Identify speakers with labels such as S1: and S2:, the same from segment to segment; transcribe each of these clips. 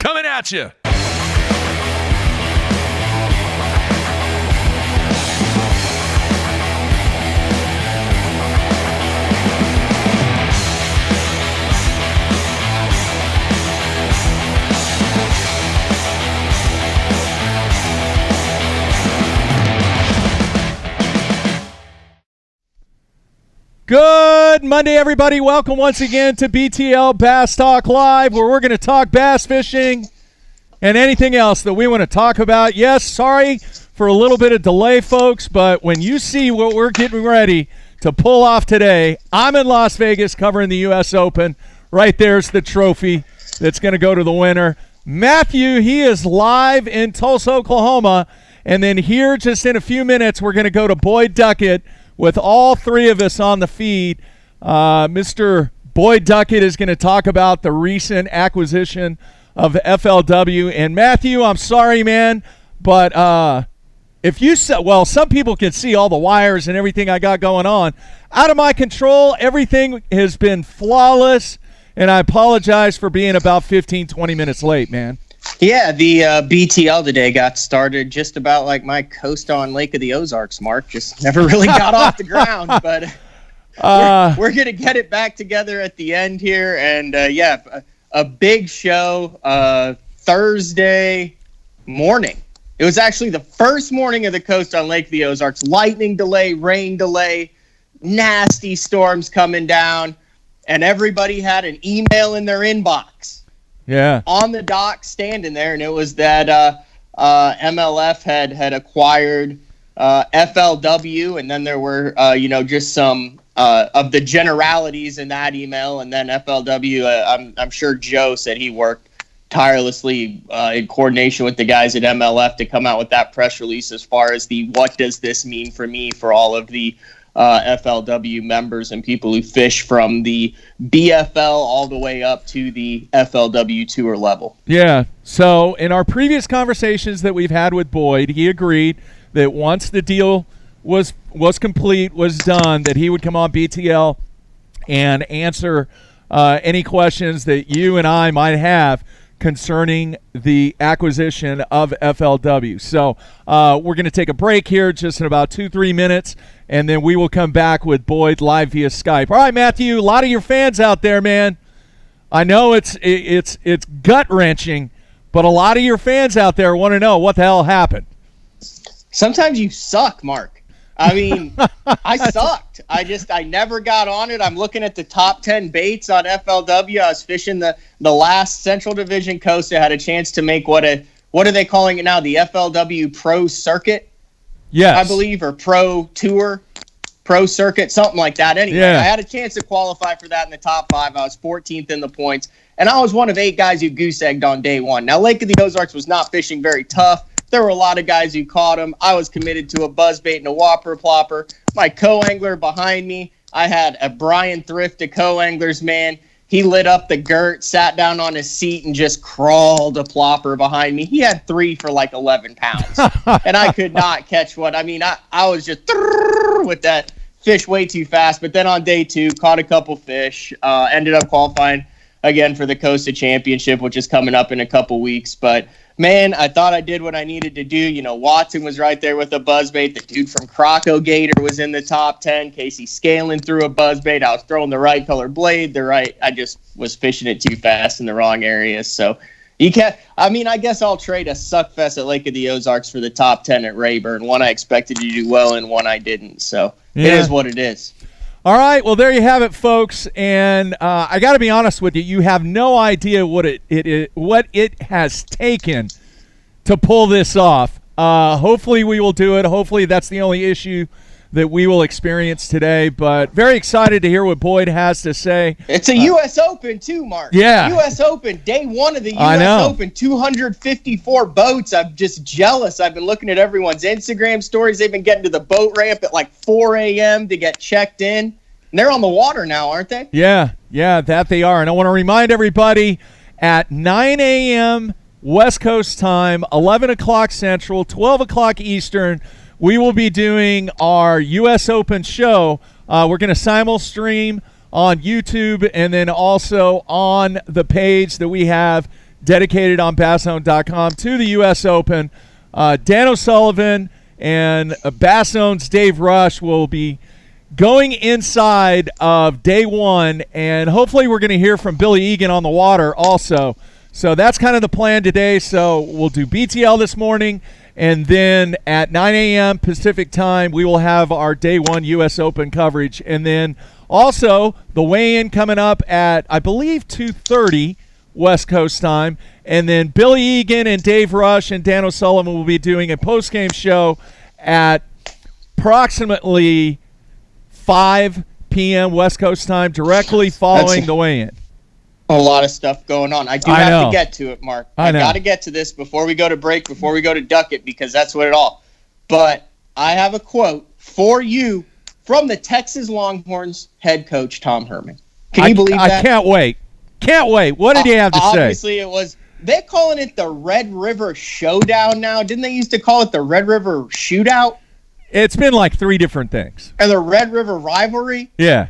S1: coming at you.
S2: Good Monday, everybody. Welcome once again to BTL Bass Talk Live, where we're going to talk bass fishing and anything else that we want to talk about. Yes, sorry for a little bit of delay, folks, but when you see what we're getting ready to pull off today, I'm in Las Vegas covering the U.S. Open. Right there's the trophy that's going to go to the winner. Matthew, he is live in Tulsa, Oklahoma, and then here just in a few minutes, we're going to go to Boyd Duquette with all three of us on the feed. Mr. Boyd Duckett is going to talk about the recent acquisition of FLW. And Matthew, I'm sorry, man, but if you some people can see all the wires and everything I got going on. Out of my control, everything has been flawless, and I apologize for being about 15, 20 minutes late, man.
S3: Yeah, the BTL today got started just about like my coast on Lake of the Ozarks, Mark. Just never really got off the ground, but we're going to get it back together at the end here. And, a big show Thursday morning. It was actually the first morning of the coast on Lake of the Ozarks. Lightning delay, rain delay, nasty storms coming down, and everybody had an email in their inbox.
S2: Yeah, on
S3: the dock, standing there, and it was that MLF had acquired FLW, and then there were just some of the generalities in that email, and then FLW. I'm sure Joe said he worked tirelessly in coordination with the guys at MLF to come out with that press release as far as the what does this mean for me for all of the FLW members and people who fish from the BFL all the way up to the FLW tour level.
S2: Yeah. So in our previous conversations that we've had with Boyd, he agreed that once the deal was complete, was done, that he would come on BTL and answer any questions that you and I might have concerning the acquisition of FLW. So we're going to take a break here just in about 2-3 minutes, and then we will come back with Boyd live via Skype. All right, Matthew, a lot of your fans out there, man. I know it's gut-wrenching, but a lot of your fans out there want to know what the hell happened.
S3: Sometimes you suck, Mark. I mean, I sucked. I never got on it. I'm looking at the top 10 baits on FLW. I was fishing the last Central Division coast. I had a chance to make what are they calling it now? The FLW Pro Circuit?
S2: Yes.
S3: I believe, or Pro Tour, Pro Circuit, something like that. Anyway, yeah. I had a chance to qualify for that in the top 5. I was 14th in the points, and I was one of 8 guys who goose-egged on day one. Now, Lake of the Ozarks was not fishing very tough. There were a lot of guys who caught them. I was committed to a buzzbait and a whopper plopper. My co-angler behind me, I had a Brian Thrift, a co-angler's man. He lit up the girt, sat down on his seat, and just crawled a plopper behind me. He had 3 for like 11 pounds, and I could not catch one. I mean, I was just with that fish way too fast. But then on day 2, caught a couple fish, ended up qualifying again for the Costa Championship, which is coming up in a couple weeks. But man, I thought I did what I needed to do. You know, Watson was right there with a buzzbait. The dude from Croco Gator was in the top 10. Casey Scaling threw a buzzbait. I was throwing the right color blade. I just was fishing it too fast in the wrong areas. So you can't. I mean, I guess I'll trade a suckfest at Lake of the Ozarks for the top 10 at Rayburn. One I expected to do well and one I didn't. So It is what it is.
S2: All right, well, there you have it, folks. And I got to be honest with you, you have no idea what it has taken to pull this off. Hopefully we will do it. Hopefully that's the only issue that we will experience today. But very excited to hear what Boyd has to say.
S3: It's a U.S. Open, too, Mark.
S2: Yeah.
S3: U.S. Open, day 1 of the U.S. Open, 254 boats. I'm just jealous. I've been looking at everyone's Instagram stories. They've been getting to the boat ramp at like 4 a.m. to get checked in. And they're on the water now, aren't they?
S2: Yeah, that they are. And I want to remind everybody, at 9 a.m. West Coast time, 11 o'clock Central, 12 o'clock Eastern, we will be doing our U.S. Open show. We're going to simul-stream on YouTube and then also on the page that we have dedicated on BassZone.com to the U.S. Open. Dan O'Sullivan and Bass Zone's Dave Rush will be going inside of day one, and hopefully we're going to hear from Billy Egan on the water also. So that's kind of the plan today. So we'll do BTL this morning, and then at 9 a.m. Pacific time, we will have our day one U.S. Open coverage. And then also the weigh-in coming up at, I believe, 2:30 West Coast time. And then Billy Egan and Dave Rush and Dan O'Sullivan will be doing a post-game show at approximately 5 p.m. West Coast time, directly following the weigh-in.
S3: A lot of stuff going on. I have to get to it, Mark. I got to get to this before we go to break, before we go to Duckett, because that's what it all. But I have a quote for you from the Texas Longhorns head coach, Tom Herman. Can you believe that?
S2: I can't wait. Can't wait. What did he have to say?
S3: Obviously, it was – they're calling it the Red River Showdown now. Didn't they used to call it the Red River Shootout?
S2: It's been like 3 different things.
S3: And the Red River Rivalry?
S2: Yeah.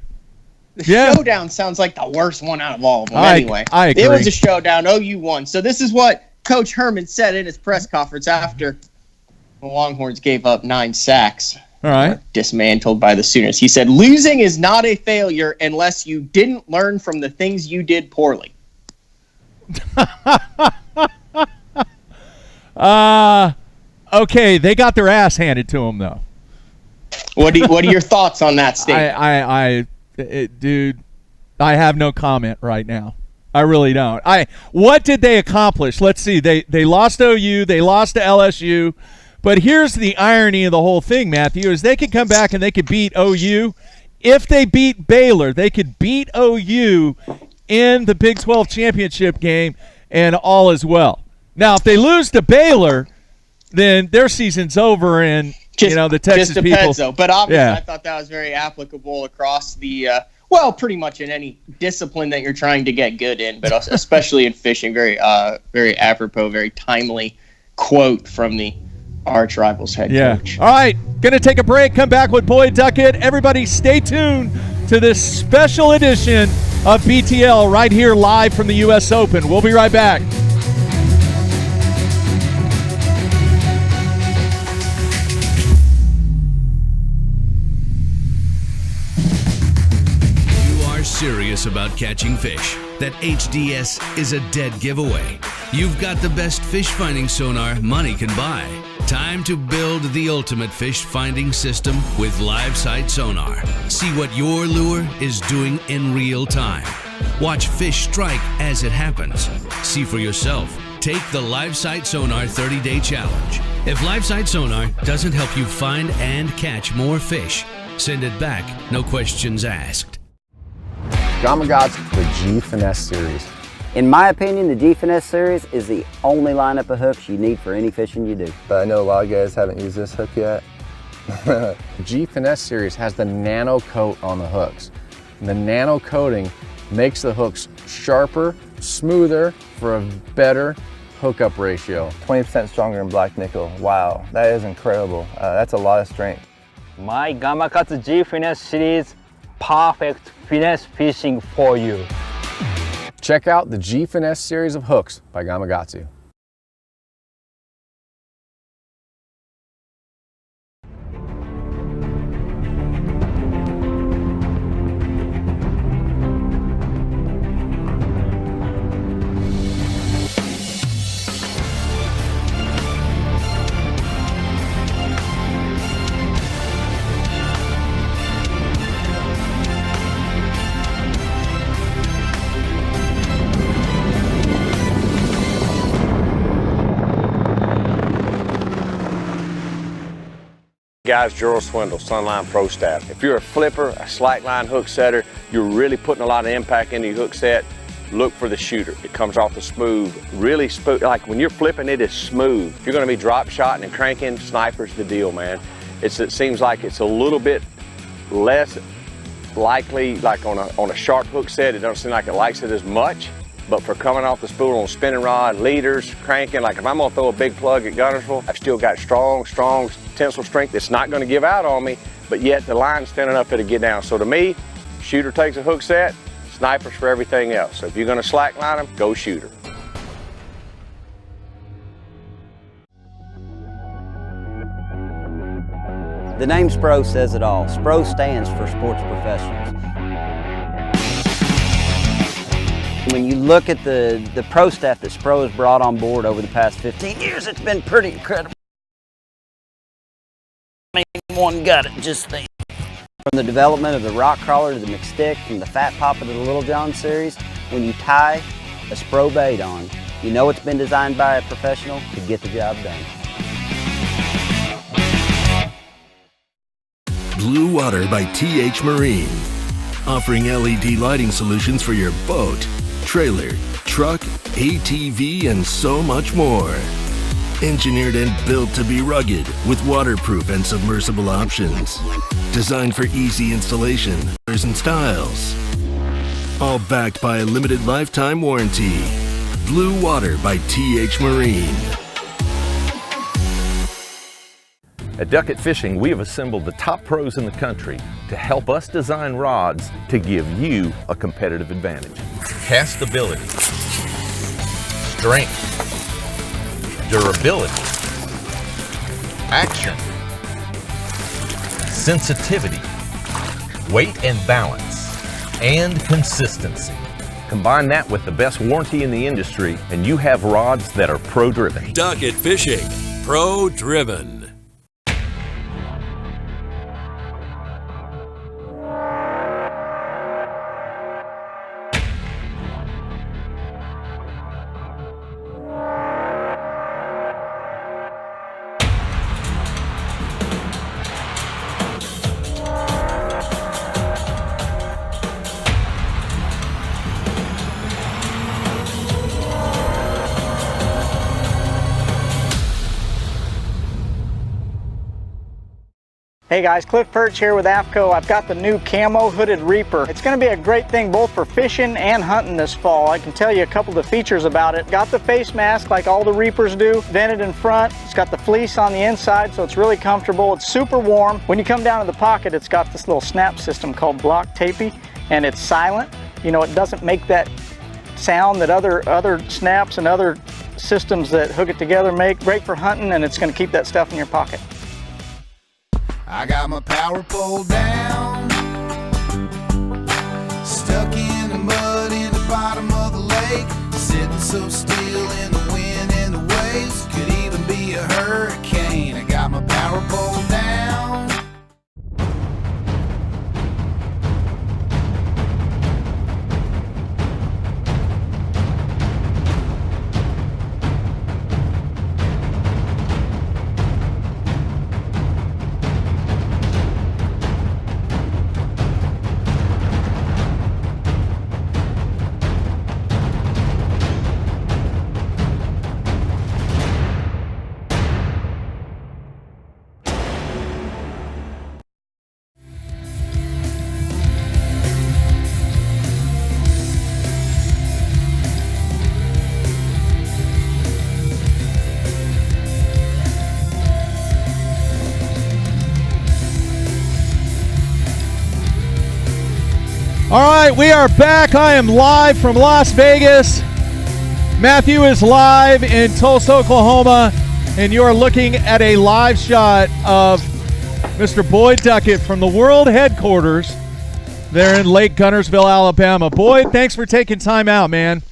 S3: The showdown sounds like the worst one out of all of them. Anyway,
S2: I agree.
S3: It was a showdown. OU won. So this is what Coach Herman said in his press conference after the Longhorns gave up 9 sacks.
S2: All right.
S3: Dismantled by the Sooners. He said, losing is not a failure unless you didn't learn from the things you did poorly.
S2: Okay, they got their ass handed to them, though.
S3: What are your thoughts on that statement?
S2: Dude, I have no comment right now. I really don't. What did they accomplish? Let's see. They lost to OU. They lost to LSU. But here's the irony of the whole thing, Matthew, is they could come back and they could beat OU. If they beat Baylor, they could beat OU in the Big 12 championship game, and all is well. Now, if they lose to Baylor, then their season's over, and the Texas
S3: just depends,
S2: people.
S3: Though. But obviously, I thought that was very applicable across the pretty much in any discipline that you're trying to get good in, but especially in fishing. Very, very apropos, very timely quote from the arch rivals head coach.
S2: All right, gonna take a break. Come back with Boyd Duquette. Everybody, stay tuned to this special edition of BTL right here live from the U.S. Open. We'll be right back.
S1: Serious about catching fish, that HDS is a dead giveaway. You've got the best fish finding sonar money can buy. Time to build the ultimate fish finding system with live sight sonar. See what your lure is doing in real time. Watch fish strike as it happens. See for yourself. Take the Live Sight Sonar 30-day challenge. If Live Sight Sonar doesn't help you find and catch more fish, send it back, no questions asked.
S4: Gamagot's the G Finesse series.
S5: In my opinion, the G Finesse series is the only lineup of hooks you need for any fishing you do.
S4: But I know a lot of guys haven't used this hook yet. G Finesse series has the nano coat on the hooks. The nano coating makes the hooks sharper, smoother for a better hookup ratio.
S6: 20% stronger than black nickel. Wow, that is incredible. That's a lot of strength.
S7: My Gamakatsu G Finesse series, perfect finesse fishing for you.
S4: Check out the G Finesse series of hooks by Gamakatsu.
S8: Guys, Gerald Swindle, Sunline Pro Staff. If you're a flipper, a slackline hook setter, you're really putting a lot of impact into your hook set, look for the shooter. It comes off the smooth, really smooth. Like when you're flipping, it is smooth. If you're gonna be drop shotting and cranking, Sniper's the deal, man. It seems like it's a little bit less likely, like on a sharp hook set, it doesn't seem like it likes it as much. But for coming off the spool on spinning rod, leaders, cranking, like if I'm gonna throw a big plug at Gunnersville, I've still got strong tensile strength. It's not gonna give out on me, but yet the line's thin enough it'll get down. So to me, shooter takes a hook set, Snipers for everything else. So if you're gonna slack line them, go shooter.
S5: The name SPRO says it all. SPRO stands for Sports Professionals. When you look at the pro staff that SPRO has brought on board over the past 15 years, it's been pretty incredible. One got it, just think. From the development of the rock crawler to the McStick, from the Fat Papa to the Little John series, when you tie a SPRO bait on, you know it's been designed by a professional to get the job done.
S9: Blue Water by TH Marine, offering LED lighting solutions for your boat, trailer, truck, ATV, and so much more. Engineered and built to be rugged with waterproof and submersible options. Designed for easy installation and styles. All backed by a limited lifetime warranty. Blue Water by TH Marine.
S10: At Duckett Fishing, we have assembled the top pros in the country to help us design rods to give you a competitive advantage. Castability, strength, durability, action, sensitivity, weight and balance, and consistency. Combine that with the best warranty in the industry, and you have rods that are pro-driven.
S9: Duckett Fishing, pro-driven.
S11: Hey guys, Cliff Perch here with AFCO. I've got the new camo hooded reaper. It's going to be a great thing both for fishing and hunting this fall. I can tell you a couple of the features about it. Got the face mask like all the reapers do, vented in front. It's got the fleece on the inside, so it's really comfortable. It's super warm. When you come down to the pocket, it's got this little snap system called Block Tapey, and it's silent. You know, it doesn't make that sound that other snaps and other systems that hook it together make. Great for hunting, and it's going to keep that stuff in your pocket.
S12: I got my power pole down, stuck in the mud in the bottom of the lake, sitting so still in the wind and the waves, could even be a hurricane. I got my power pole down.
S2: All right, we are back. I am live from Las Vegas. Matthew is live in Tulsa, Oklahoma, and you are looking at a live shot of Mr. Boyd Duquette from the world headquarters there in Lake Guntersville, Alabama. Boyd, thanks for taking time out, man.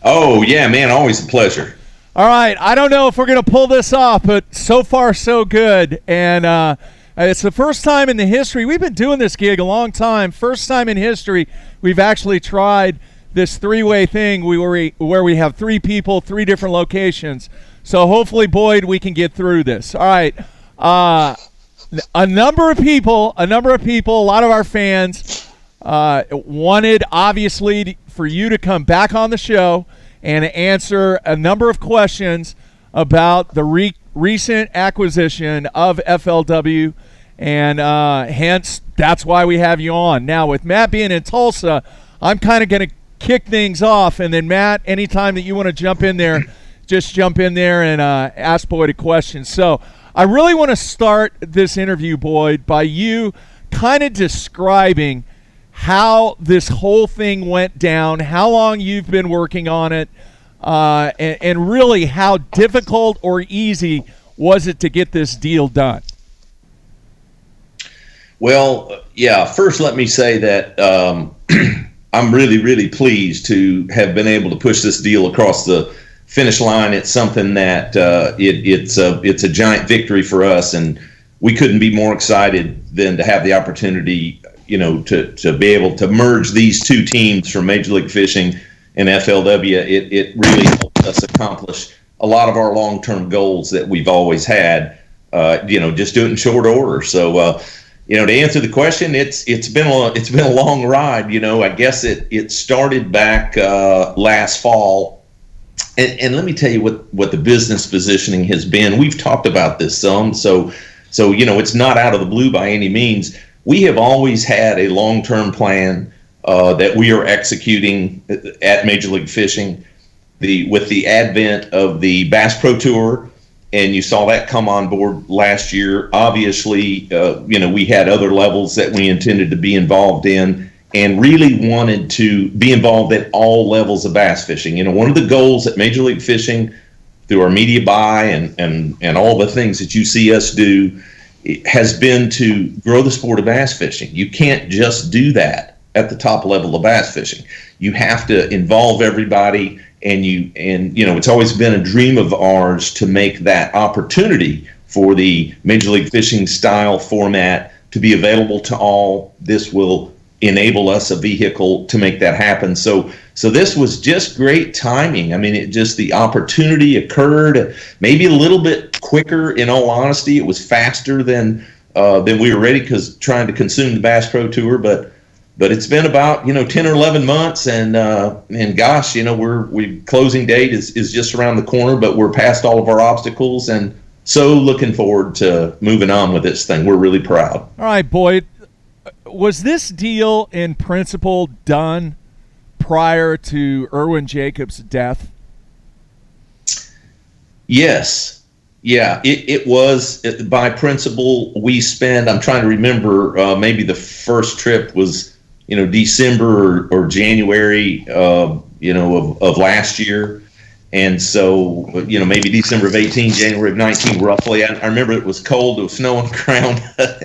S13: Oh, yeah, man, always a pleasure.
S2: All right, I don't know if we're going to pull this off, but so far so good. And it's the first time in the history. We've been doing this gig a long time. First time in history we've actually tried this three-way thing where we have three people, three different locations. So hopefully, Boyd, we can get through this. All right. A number of people, a lot of our fans wanted, obviously, for you to come back on the show and answer a number of questions about the recent acquisition of FLW, and hence that's why we have you on. Now, with Matt being in Tulsa, I'm kind of going to kick things off, and then Matt, anytime that you want to jump in there, just jump in there and ask Boyd a question. So I really want to start this interview, Boyd, by you kind of describing how this whole thing went down, how long you've been working on it, and really how difficult or easy was it to get this deal done?
S13: Well, yeah, first let me say that I'm really, really pleased to have been able to push this deal across the finish line. It's something that it's a giant victory for us, and we couldn't be more excited than to have the opportunity, to be able to merge these two teams from Major League Fishing and FLW. It really helped us accomplish a lot of our long-term goals that we've always had. Just do it in short order. So, to answer the question, it's been a long ride. I guess it started back last fall, and let me tell you what the business positioning has been. We've talked about this some, so it's not out of the blue by any means. We have always had a long-term plan that we are executing at Major League Fishing. With the advent of the Bass Pro Tour, and you saw that come on board last year. Obviously, we had other levels that we intended to be involved in, and really wanted to be involved at all levels of bass fishing. One of the goals at Major League Fishing, through our media buy and all the things that you see us do, has been to grow the sport of bass fishing. You can't just do that at the top level of bass fishing. You have to involve everybody. And it's always been a dream of ours to make that opportunity for the Major League Fishing style format to be available to all. This will enable us a vehicle to make that happen. So this was just great timing. I mean, the opportunity occurred maybe a little bit quicker. In all honesty, it was faster than we were ready, because trying to consume the Bass Pro Tour, but it's been about 10 or 11 months, and gosh, we closing date is just around the corner, but we're past all of our obstacles, and so looking forward to moving on with this thing. We're really proud.
S2: All right, Boyd, was this deal in principle done prior to Irwin Jacobs' death?
S13: Yes. Yeah, it was by principle. We spent, I'm trying to remember, maybe the first trip was December or January, of last year. And so, maybe December of 18, January of 19, roughly. I remember it was cold, it was snow on the ground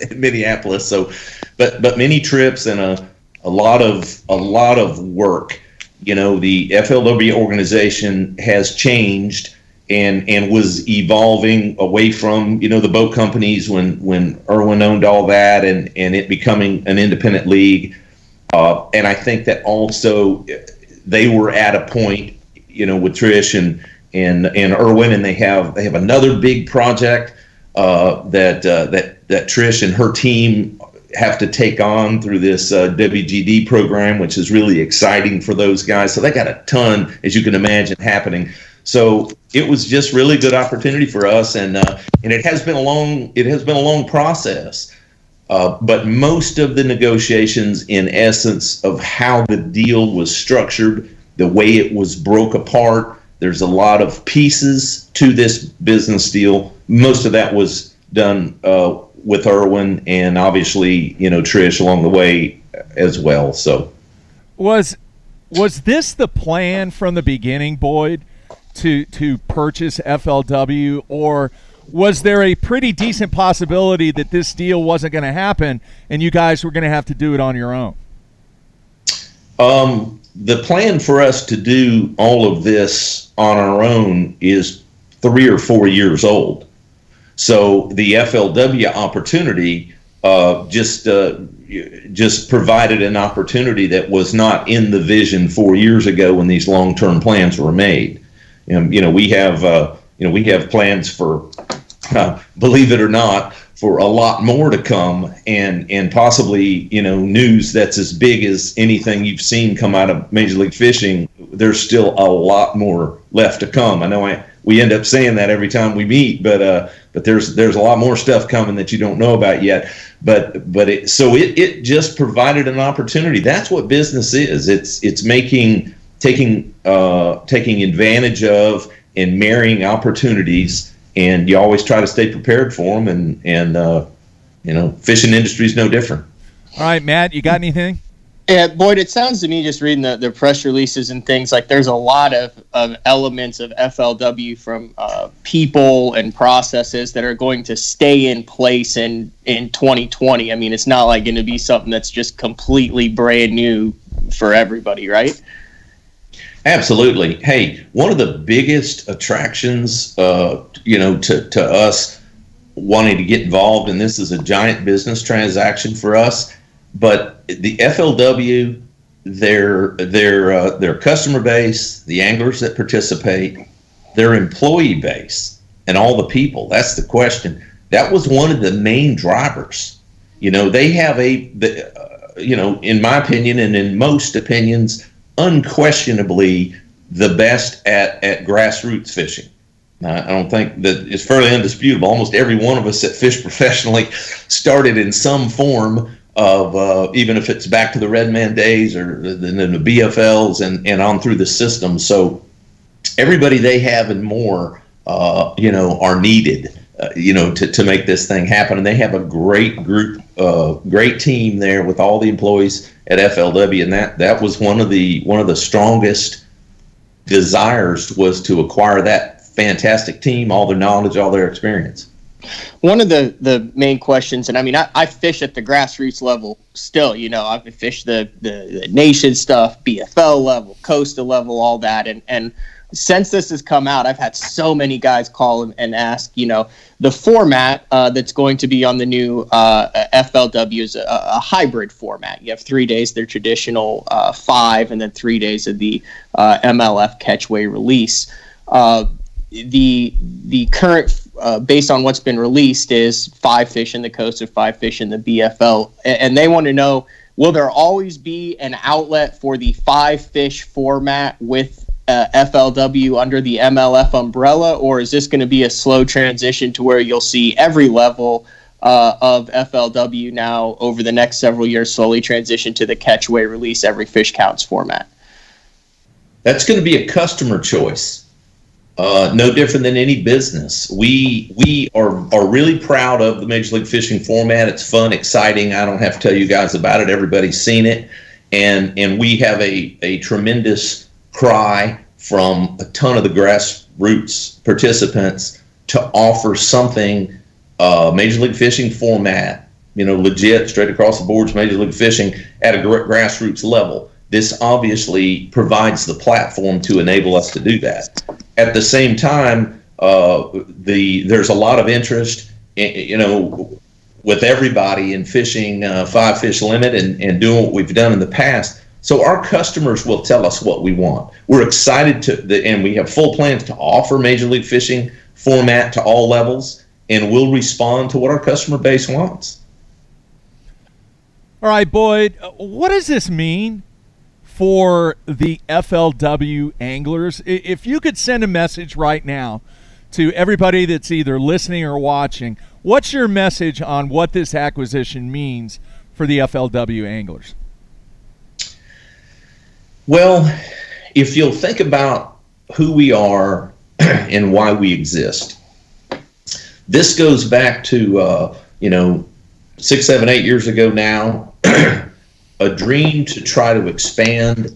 S13: in Minneapolis. So, but many trips and a lot of work. The FLW organization has changed and was evolving away from, the boat companies when Irwin owned all that, and it becoming an independent league. And I think that also they were at a point, with Trish and Irwin, and they have another big project that Trish and her team have to take on through this WGD program, which is really exciting for those guys. So they got a ton, as you can imagine, happening. So it was just really good opportunity for us, and it has been a long process. But most of the negotiations, in essence, of how the deal was structured, the way it was broke apart, there's a lot of pieces to this business deal. Most of that was done with Irwin, and obviously, Trish along the way as well. So,
S2: was this the plan from the beginning, Boyd, to purchase FLW, or was there a pretty decent possibility that this deal wasn't going to happen and you guys were going to have to do it on your own?
S13: The plan for us to do all of this on our own is 3 or 4 years old. So the FLW opportunity just provided an opportunity that was not in the vision 4 years ago when these long-term plans were made. We have plans for, believe it or not, for a lot more to come, and possibly, news that's as big as anything you've seen come out of Major League Fishing. There's still a lot more left to come. I know we end up saying that every time we meet, but there's a lot more stuff coming that you don't know about yet. But it just provided an opportunity. That's what business is. It's taking advantage of and marrying opportunities. And you always try to stay prepared for them, and fishing industry is no different.
S2: All right, Matt, you got anything?
S3: Yeah, Boyd, it sounds to me, just reading the press releases and things, like there's a lot of elements of FLW from people and processes that are going to stay in place in 2020. I mean, it's not like going to be something that's just completely brand new for everybody, right?
S13: Absolutely. Hey, one of the biggest attractions, to us wanting to get involved, and this is a giant business transaction for us, but the FLW, their customer base, the anglers that participate, their employee base, and all the people. That's the question. That was one of the main drivers. They have in my opinion, and in most opinions, unquestionably the best at grassroots fishing. I don't think that it's fairly undisputable. Almost every one of us that fish professionally started in some form of, even if it's back to the Redman days or the BFLs and on through the system. So everybody they have and more, are needed, to make this thing happen. And they have a great group, great team there with all the employees at FLW. And that was one of the strongest desires, was to acquire that fantastic team, all their knowledge, all their experience.
S3: One of the main questions, and I mean, I fish at the grassroots level still, I fish the nation stuff, BFL level, coastal level, all that. And since this has come out, I've had so many guys call and ask, the format that's going to be on the new FLW is a hybrid format. You have 3 days, their traditional 5, and then 3 days of the MLF catchway release. The current, based on what's been released, is 5 fish in the coast or 5 fish in the BFL. And they want to know, will there always be an outlet for the 5 fish format with FLW under the MLF umbrella, or is this going to be a slow transition to where you'll see every level of FLW now over the next several years slowly transition to the catchway release, every fish counts format?
S13: That's going to be a customer choice. No different than any business. We are really proud of the Major League Fishing format. It's fun, exciting. I don't have to tell you guys about it. Everybody's seen it. And we have a tremendous cry from a ton of the grassroots participants to offer something, Major League Fishing format, legit, straight across the boards, Major League Fishing at a grassroots level. This obviously provides the platform to enable us to do that. At the same time, there's a lot of interest, with everybody in fishing 5 fish limit and doing what we've done in the past. So our customers will tell us what we want. We're excited and we have full plans to offer Major League Fishing format to all levels, and we'll respond to what our customer base wants.
S2: All right, Boyd, what does this mean for the FLW anglers? If you could send a message right now to everybody that's either listening or watching, what's your message on what this acquisition means for the FLW anglers?
S13: Well, if you'll think about who we are and why we exist, this goes back to 6, 7, 8 years ago now. A dream to try to expand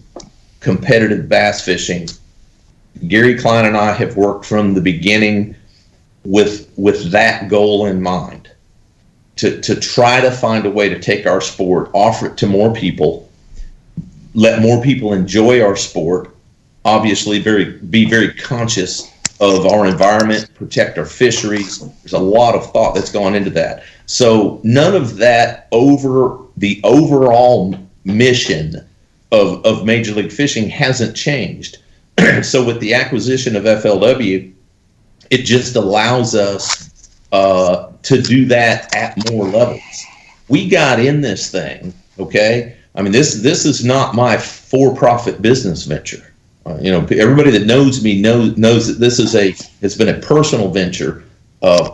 S13: competitive bass fishing. Gary Klein and I have worked from the beginning with that goal in mind, to try to find a way to take our sport, offer it to more people, let more people enjoy our sport, obviously be very conscious of our environment, protect our fisheries. There's a lot of thought that's gone into that. So none of that over the overall mission of Major League Fishing hasn't changed. So with the acquisition of FLW, it just allows us to do that at more levels. We got in this thing, okay? I mean, this is not my for-profit business venture. Everybody that knows me knows that this has been a personal venture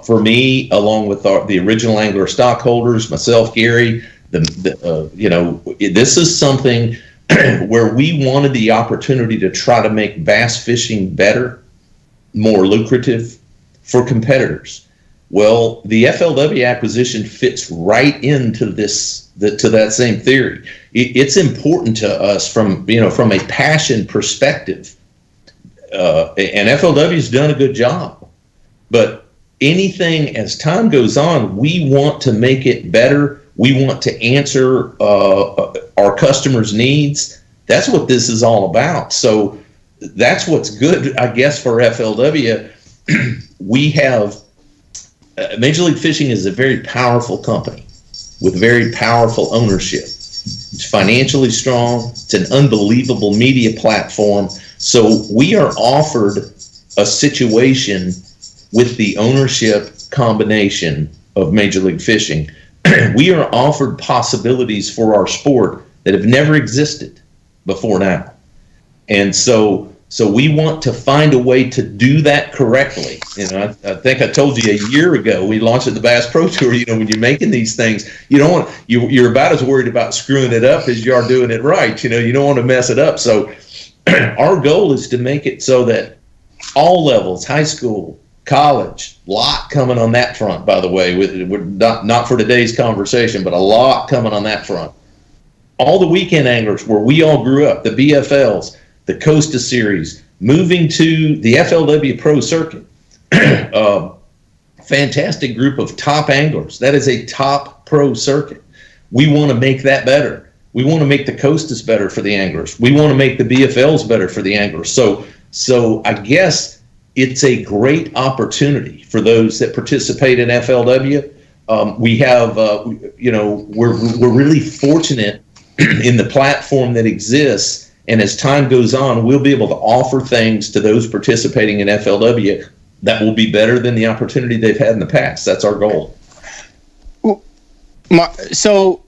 S13: for me, along with the original angler stockholders, myself, Gary. This is something where we wanted the opportunity to try to make bass fishing better, more lucrative for competitors. Well, the FLW acquisition fits right into that same theory. It's important to us from a passion perspective, and FLW's done a good job. But anything as time goes on, we want to make it better. We want to answer our customers' needs. That's what this is all about. So that's what's good, I guess, for FLW. We have Major League Fishing is a very powerful company with very powerful ownership. It's financially strong. It's an unbelievable media platform. So we are offered a situation with the ownership combination of Major League Fishing. We are offered possibilities for our sport that have never existed before now. And so we want to find a way to do that correctly. I think I told you a year ago, we launched the Bass Pro Tour. When you're making these things, you're about as worried about screwing it up as you are doing it right. You don't want to mess it up. So our goal is to make it so that all levels, high school, college, lot coming on that front, by the way, we're not for today's conversation, but a lot coming on that front. All the weekend anglers where we all grew up, the BFLs, the Costa Series, moving to the FLW Pro Circuit. Fantastic group of top anglers. That is a top pro circuit. We want to make that better. We want to make the Costas better for the anglers. We want to make the BFLs better for the anglers. So I guess it's a great opportunity for those that participate in FLW. We have, we're really fortunate in the platform that exists. And as time goes on, we'll be able to offer things to those participating in FLW that will be better than the opportunity they've had in the past. That's our goal.
S3: So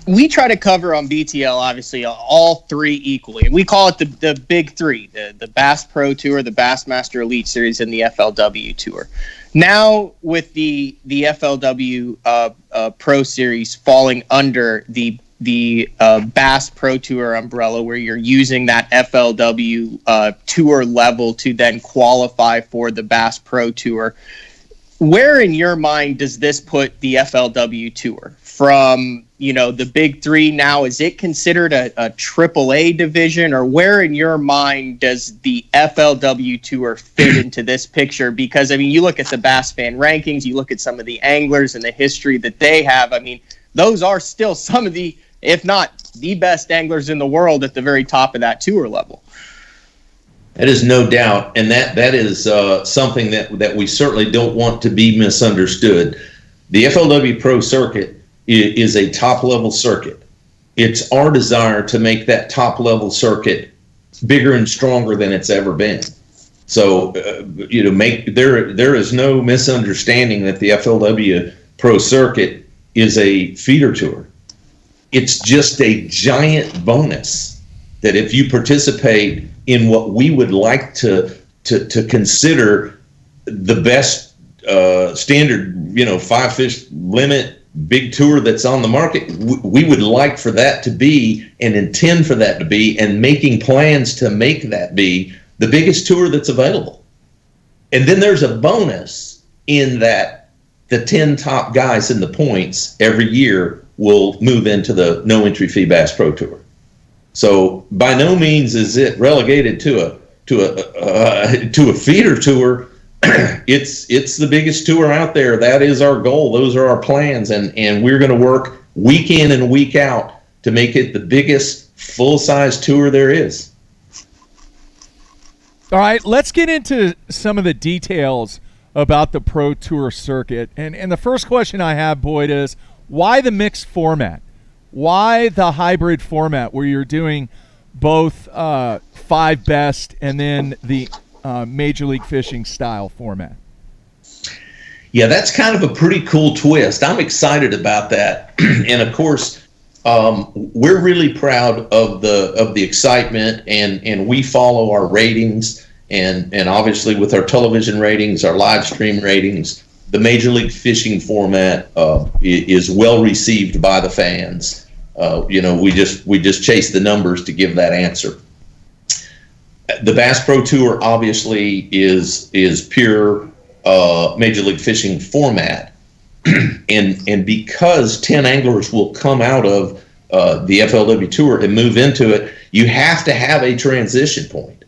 S3: we try to cover on BTL, obviously, all three equally. We call it the big three, the Bass Pro Tour, the Bassmaster Elite Series, and the FLW Tour. Now, with the FLW Pro Series falling under the Bass Pro Tour umbrella, where you're using that FLW tour level to then qualify for the Bass Pro Tour, where in your mind does this put the FLW Tour from, the big three now? Is it considered a AAA division, or where in your mind does the FLW Tour fit into this picture? Because, you look at the Bass Fan rankings, you look at some of the anglers and the history that they have. Those are still some of the, if not the best anglers in the world at the very top of that tour level.
S13: That is no doubt, and that is something that we certainly don't want to be misunderstood. The FLW Pro Circuit is a top-level circuit. It's our desire to make that top-level circuit bigger and stronger than it's ever been. So, there is no misunderstanding that the FLW Pro Circuit is a feeder tour. It's just a giant bonus that if you participate in what we would like to consider the best standard, 5 fish limit big tour that's on the market, we would like for that to be and intend for that to be and making plans to make that be the biggest tour that's available. And then there's a bonus in that the 10 top guys in the points every year will move into the no entry fee Bass Pro Tour. So by no means is it relegated to a feeder tour. It's the biggest tour out there. That is our goal. Those are our plans, and we're going to work week in and week out to make it the biggest full-size tour there is.
S2: All right, let's get into some of the details about the Pro Tour circuit. And the first question I have, Boyd, is why the mixed format? Why the hybrid format where you're doing both 5 best and then the Major League Fishing style format?
S13: Yeah, that's kind of a pretty cool twist. I'm excited about that. And of course, we're really proud of the excitement, and we follow our ratings, and obviously with our television ratings, our live stream ratings, the Major League Fishing format is well received by the fans. We just chase the numbers to give that answer. The Bass Pro Tour obviously is pure Major League Fishing format. and because 10 anglers will come out of the FLW Tour and move into it, you have to have a transition point.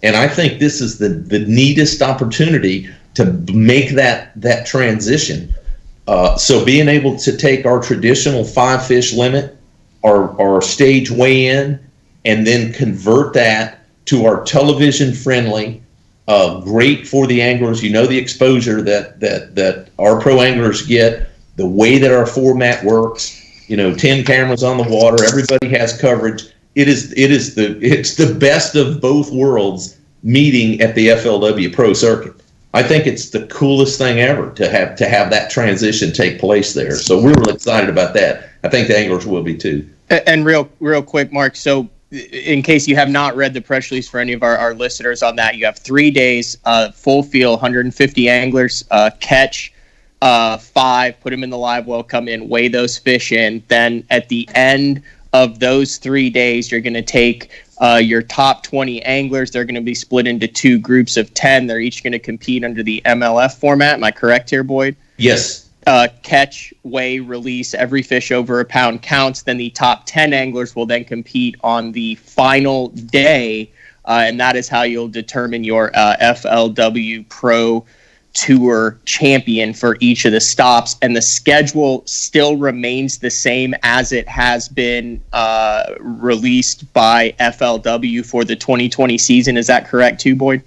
S13: And I think this is the neatest opportunity to make that transition. So being able to take our traditional 5 fish limit, our stage weigh-in, and then convert that to our television friendly, great for the anglers. You know, the exposure that our pro anglers get, the way that our format works, 10 cameras on the water, everybody has coverage. It's the best of both worlds meeting at the FLW Pro Circuit. I think it's the coolest thing ever to have that transition take place there. So we're really excited about that. I think the anglers will be too.
S3: And real quick, Mark, so in case you have not read the press release for any of our listeners on that, you have 3 days, full field, 150 anglers, catch 5, put them in the live well, come in, weigh those fish in. Then at the end of those 3 days, you're going to take your top 20 anglers. They're going to be split into 2 groups of 10. They're each going to compete under the MLF format. Am I correct here, Boyd?
S13: Yes.
S3: Catch, weigh, release, every fish over a pound counts. Then the top 10 anglers will then compete on the final day, and that is how you'll determine your FLW Pro Tour champion for each of the stops. And the schedule still remains the same as it has been released by FLW for the 2020 season. Is that correct too, Boyd?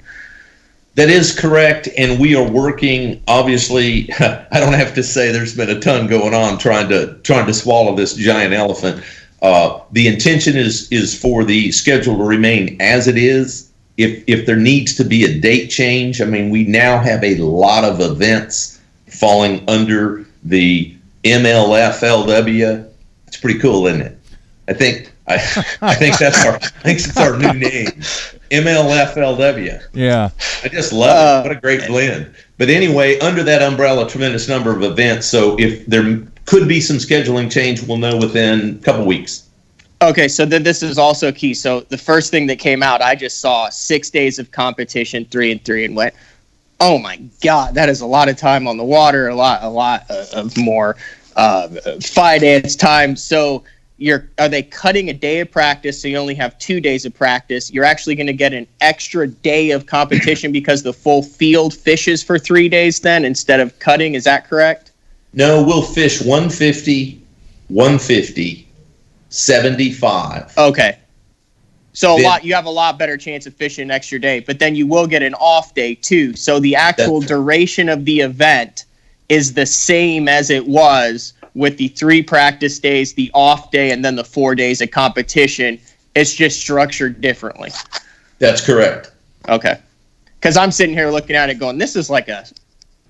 S13: That is correct, and we are working. Obviously, I don't have to say there's been a ton going on trying to swallow this giant elephant. The intention is for the schedule to remain as it is. If there needs to be a date change, I mean, we now have a lot of events falling under the MLF LW. It's pretty cool, isn't it? I think it's our new name, MLFLW.
S2: Yeah,
S13: I just love it. What a great blend. But anyway, under that umbrella, tremendous number of events. So if there could be some scheduling change, we'll know within a couple weeks.
S3: Okay, so then this is also key. So the first thing that came out, I just saw 6 days of competition, 3 and 3, and went, oh my God, that is a lot of time on the water, a lot of more finance time. So are they cutting a day of practice so you only have 2 days of practice? You're actually going to get an extra day of competition because the full field fishes for 3 days then instead of cutting. Is that correct?
S13: No, we'll fish 150, 150, 75.
S3: Okay. So you have a lot better chance of fishing an extra day, but then you will get an off day too. So the actual duration of the event is the same as it was with the 3 practice days, the off day, and then the 4 days of competition. It's just structured differently.
S13: That's correct.
S3: Okay. Because I'm sitting here looking at it going, this is like a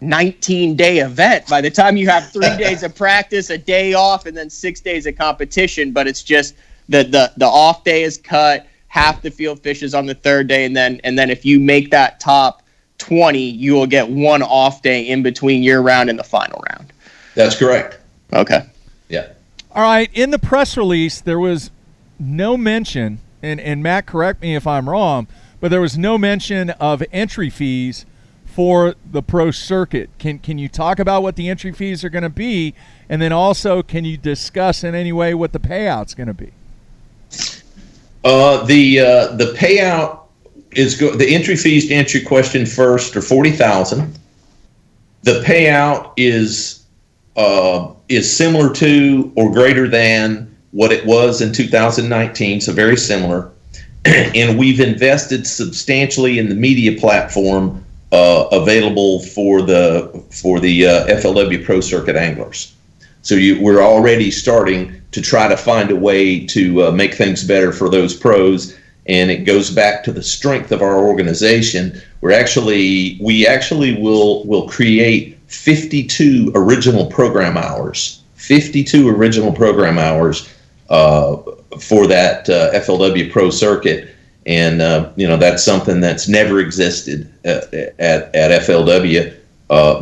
S3: 19-day event by the time you have 3 days of practice, a day off, and then 6 days of competition. But it's just the off day is cut, half the field fishes on the 3rd day, and then if you make that top 20, you will get 1 off day in between your round and the final round.
S13: That's correct.
S3: Okay.
S13: Yeah.
S2: All right. In the press release, there was no mention, and Matt, correct me if I'm wrong, but there was no mention of entry fees for the pro circuit. Can you talk about what the entry fees are going to be, and then also can you discuss in any way what the payout's going to be?
S13: The payout is the entry fees, to answer your question first, are $40,000. The payout is similar to or greater than what it was in 2019, so very similar. And we've invested substantially in the media platform available for the FLW Pro Circuit anglers. So we're already starting to try to find a way to make things better for those pros, and it goes back to the strength of our organization. We actually will create 52 original program hours. 52 original program hours for that FLW Pro Circuit, and that's something that's never existed at FLW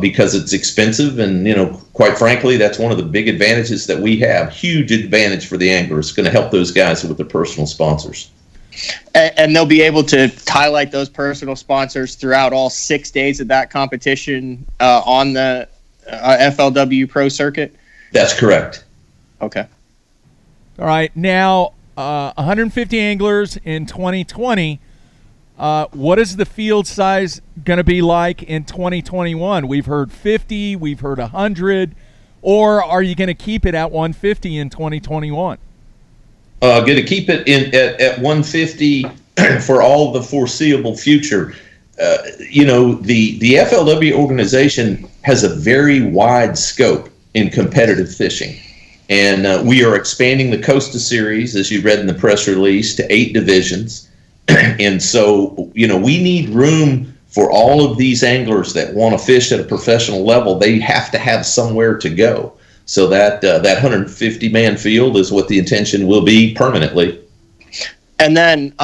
S13: because it's expensive, and quite frankly, that's one of the big advantages that we have. Huge advantage for the angler. It's going to help those guys with their personal sponsors.
S3: And they'll be able to highlight those personal sponsors throughout all 6 days of that competition on the FLW Pro Circuit?
S13: That's correct.
S3: Okay.
S2: All right. Now, 150 anglers in 2020. What is the field size going to be like in 2021? We've heard 50, we've heard 100, or are you going to keep it at 150 in 2021?
S13: Going to keep it at 150 for all the foreseeable future. The FLW organization has a very wide scope in competitive fishing. And we are expanding the Costa Series, as you read in the press release, to 8 divisions. And so, we need room for all of these anglers that want to fish at a professional level. They have to have somewhere to go. So that 150-man field is what the intention will be permanently.
S3: And then,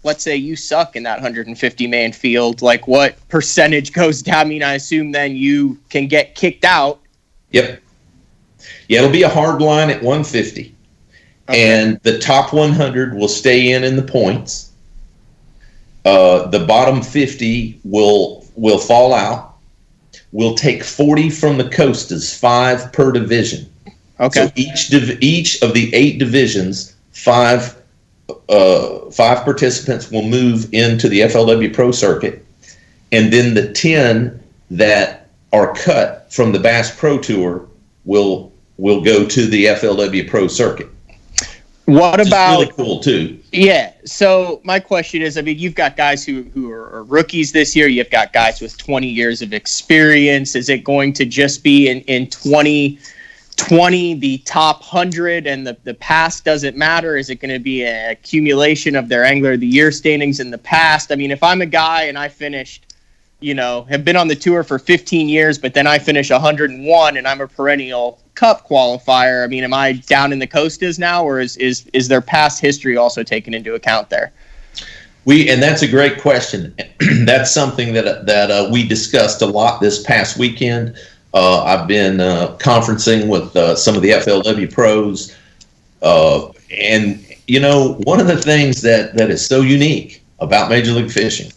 S3: let's say you suck in that 150-man field. Like, what percentage goes down? I mean, I assume then you can get kicked out.
S13: Yep. Yeah, it'll be a hard line at 150. Okay. And the top 100 will stay in the points. The bottom 50 will fall out. We'll take 40 from the Costas, 5 per division.
S3: Okay.
S13: So each of the 8 divisions, 5 participants will move into the FLW Pro Circuit, and then the 10 that are cut from the Bass Pro Tour will go to the FLW Pro Circuit.
S3: What about
S13: really cool too?
S3: Yeah. So my question is, I mean, you've got guys who are rookies this year. You've got guys with 20 years of experience. Is it going to just be in 2020 the top 100 and the past doesn't matter? Is it going to be an accumulation of their Angler of the Year standings in the past? I mean, if I'm a guy and I finished, have been on the tour for 15 years, but then I finish 101 and I'm a perennial Cup qualifier, I mean, am I down in the Costas now, or is their past history also taken into account there?
S13: And that's a great question. That's something that we discussed a lot this past weekend. I've been conferencing with some of the FLW pros, and one of the things that is so unique about Major League Fishing,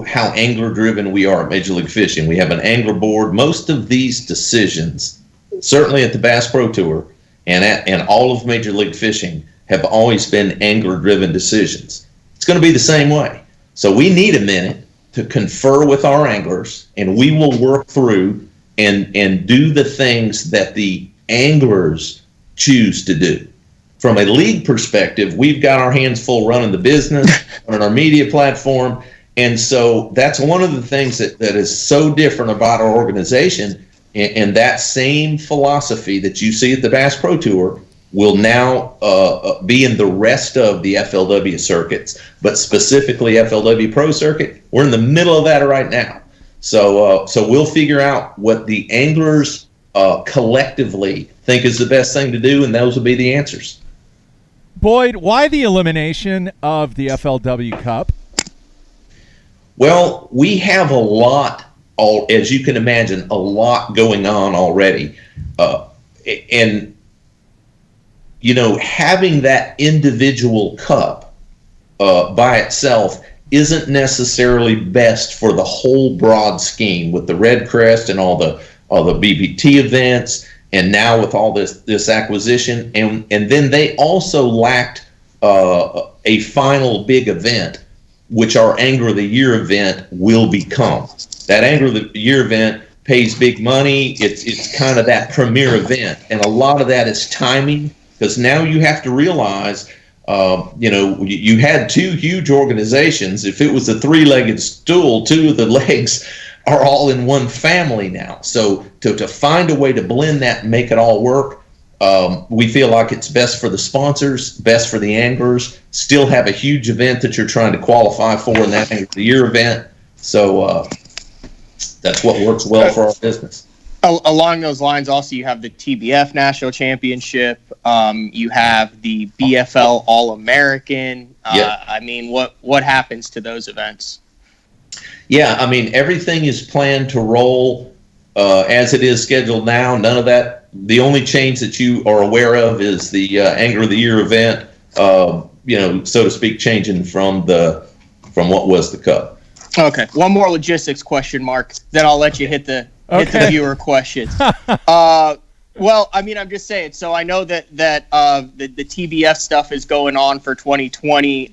S13: how angler driven we are at Major League Fishing. We have an angler board. Most of these decisions, certainly at the Bass Pro Tour and all of Major League Fishing, have always been angler driven decisions. It's going to be the same way. So we need a minute to confer with our anglers, and we will work through and do the things that the anglers choose to do. From a league perspective, we've got our hands full running the business, on our media platform, and so that's one of the things that is so different about our organization, and that same philosophy that you see at the Bass Pro Tour will now be in the rest of the FLW circuits, but specifically FLW Pro Circuit. We're in the middle of that right now. So we'll figure out what the anglers collectively think is the best thing to do, and those will be the answers.
S2: Boyd, why the elimination of the FLW Cup?
S13: Well, we have a lot, as you can imagine, a lot going on already. And, having that individual cup by itself isn't necessarily best for the whole broad scheme with the Red Crest and all the BBT events. And now with all this acquisition, and then they also lacked a final big event, which our Angler of the Year event will become. That Angler of the Year event pays big money. It's kind of that premier event, and a lot of that is timing, because now you have to realize, you had 2 huge organizations. If it was a 3-legged stool, 2 of the legs are all in one family now. So to find a way to blend that and make it all work, we feel like it's best for the sponsors, best for the anglers, still have a huge event that you're trying to qualify for in that Angler of the Year event. So that's what works well for our business.
S3: Along those lines, also, you have the TBF National Championship. You have the BFL All-American. I mean, what happens to those events?
S13: Yeah, I mean, everything is planned to roll as it is scheduled now. None of that. The only change that you are aware of is the Angler of the Year event so to speak, changing from what was the Cup.
S3: Okay, one more logistics question, Mark. Then I'll let you hit the viewer questions. Well, I mean, I'm just saying. So I know that the TBF stuff is going on for 2020.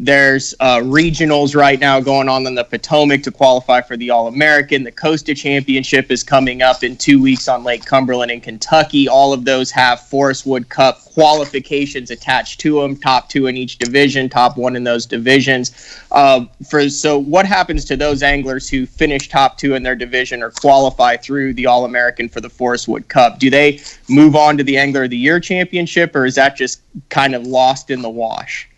S3: There's regionals right now going on in the Potomac to qualify for the All-American. The Costa Championship is coming up in 2 weeks on Lake Cumberland in Kentucky. All of those have Forest Wood Cup qualifications attached to them, top 2 in each division, top 1 in those divisions. So what happens to those anglers who finish top 2 in their division or qualify through the All-American for the Forest Wood Cup? Do they move on to the Angler of the Year Championship, or is that just kind of lost in the wash?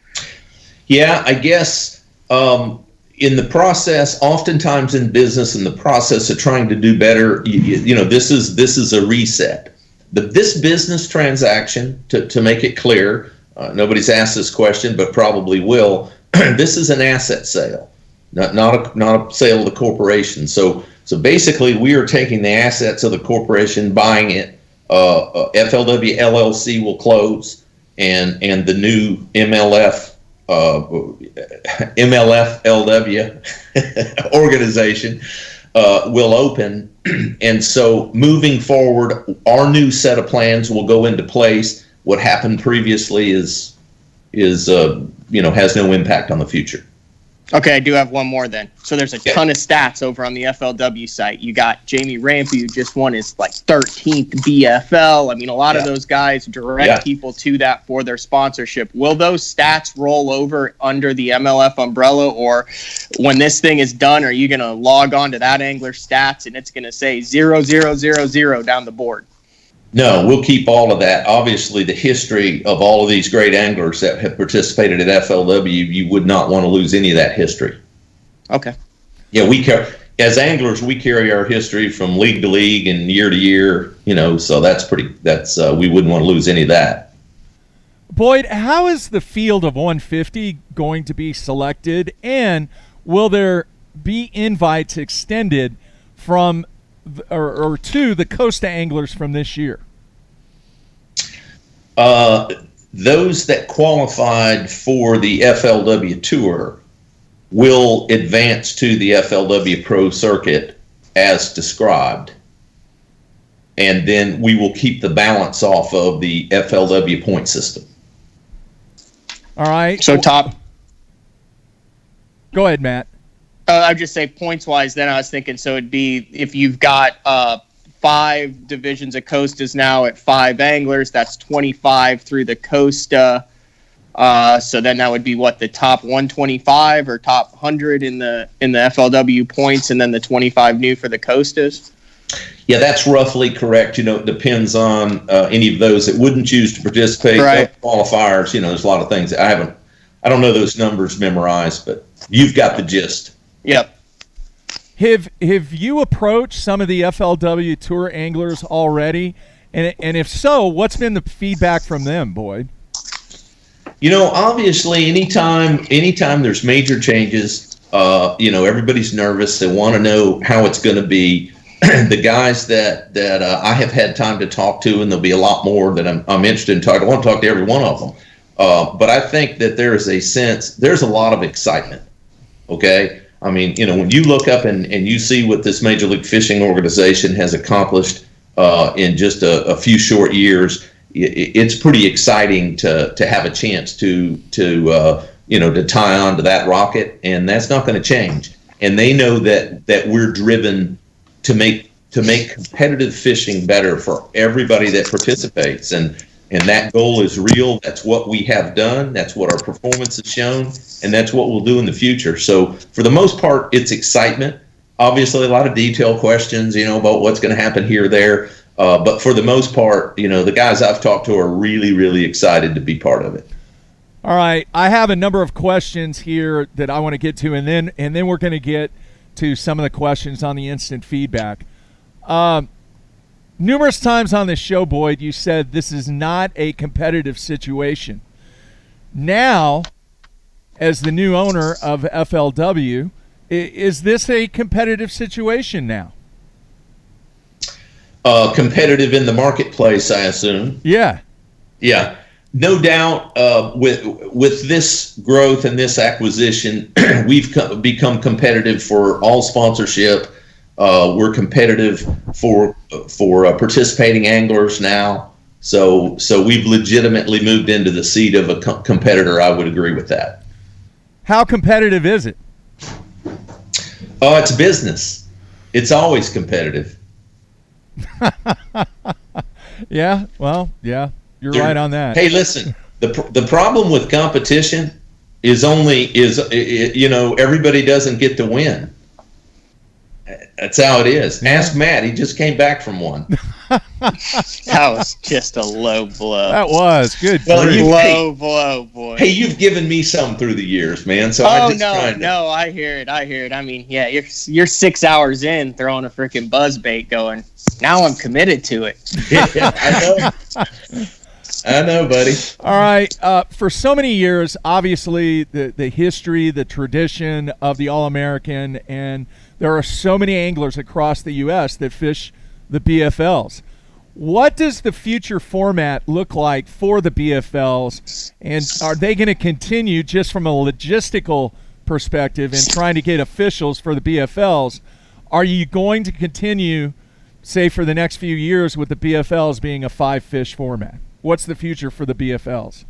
S13: Yeah, I guess in the process, oftentimes in business, in the process of trying to do better, this is a reset. This business transaction, to make it clear, nobody's asked this question, but probably will. This is an asset sale, not a sale of the corporation. So basically, we are taking the assets of the corporation, buying it. FLW LLC will close, and the new MLF LW organization will open. And so moving forward, our new set of plans will go into place. What happened previously is has no impact on the future.
S3: Okay, I do have one more then. So there's a ton of stats over on the FLW site. You got Jamie Rampy, who just won his 13th BFL. I mean, a lot of those guys direct people to that for their sponsorship. Will those stats roll over under the MLF umbrella, or when this thing is done, are you going to log on to that angler stats and it's going to say 0000 down the board?
S13: No, we'll keep all of that. Obviously, the history of all of these great anglers that have participated at FLW, you would not want to lose any of that history.
S3: Okay.
S13: Yeah, as anglers, we carry our history from league to league and year to year, so we wouldn't want to lose any of that.
S2: Boyd, how is the field of 150 going to be selected, and will there be invites extended from or to the Costa anglers from this year?
S13: Those that qualified for the FLW Tour will advance to the FLW Pro Circuit as described, and then we will keep the balance off of the FLW point system.
S2: All right.
S3: So top.
S2: Go ahead, Matt.
S3: I'd just say points-wise, then I was thinking, so it'd be if you've got 5 divisions of Costas now at 5 anglers, that's 25 through the Costa. So then that would be the top 125 or top 100 in the FLW points, and then the 25 new for the Costas?
S13: Yeah, that's roughly correct. It depends on any of those that wouldn't choose to participate.
S3: Right.
S13: Qualifiers, there's a lot of things that I don't know those numbers memorized, but you've got the gist.
S3: Yep.
S2: Have you approached some of the FLW Tour anglers already? And if so, what's been the feedback from them, Boyd?
S13: Obviously, anytime there's major changes, everybody's nervous. They want to know how it's going to be. The guys that I have had time to talk to, and there'll be a lot more that I'm interested in talking. I want to talk to every one of them. But I think that there's a lot of excitement. Okay. I mean, when you look up and you see what this Major League Fishing organization has accomplished in just a few short years, it's pretty exciting to have a chance to tie on to that rocket, and that's not going to change. And they know that we're driven to make competitive fishing better for everybody that participates, and that goal is real. That's what we have done. That's what our performance has shown, and that's what we'll do in the future. So for the most part, it's excitement. Obviously, a lot of detailed questions, about what's going to happen here or there. But for the most part, the guys I've talked to are really, really excited to be part of it.
S2: All right. I have a number of questions here that I want to get to, and then we're going to get to some of the questions on the instant feedback. Numerous times on this show, Boyd, you said this is not a competitive situation. Now, as the new owner of FLW, is this a competitive situation now?
S13: Competitive in the marketplace, I assume.
S2: Yeah.
S13: Yeah. No doubt, with this growth and this acquisition, we've become competitive for all sponsorship. We're competitive for participating anglers now. So we've legitimately moved into the seat of a competitor. I would agree with that.
S2: How competitive is it?
S13: Oh, it's business. It's always competitive.
S2: Yeah, well, yeah, you're right on that.
S13: Hey, listen, the problem with competition is everybody doesn't get to win. That's how it is. Ask Matt. He just came back from one.
S3: That was just a low blow.
S2: That was good.
S3: Low blow, boy.
S13: Hey, you've given me some through the years, man. So
S3: I hear it. I mean, yeah, you're 6 hours in throwing a freaking buzz bait, going, now I'm committed to it.
S13: Yeah, I know, buddy.
S2: All right. For so many years, obviously, the history, the tradition of the All-American, and there are so many anglers across the U.S. that fish the BFLs. What does the future format look like for the BFLs, and are they going to continue just from a logistical perspective and trying to get officials for the BFLs? Are you going to continue, say, for the next few years with the BFLs being a 5-fish format? What's the future for the BFLs?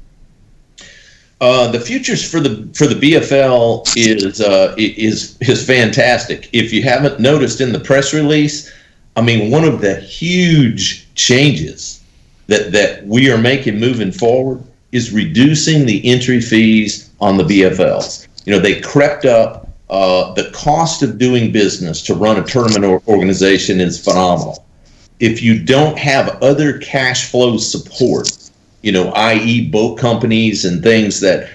S13: The futures for the BFL is fantastic. If you haven't noticed in the press release, I mean, one of the huge changes that we are making moving forward is reducing the entry fees on the BFLs. They crept up. The cost of doing business to run a tournament organization is phenomenal. If you don't have other cash flow support, i.e. boat companies and things that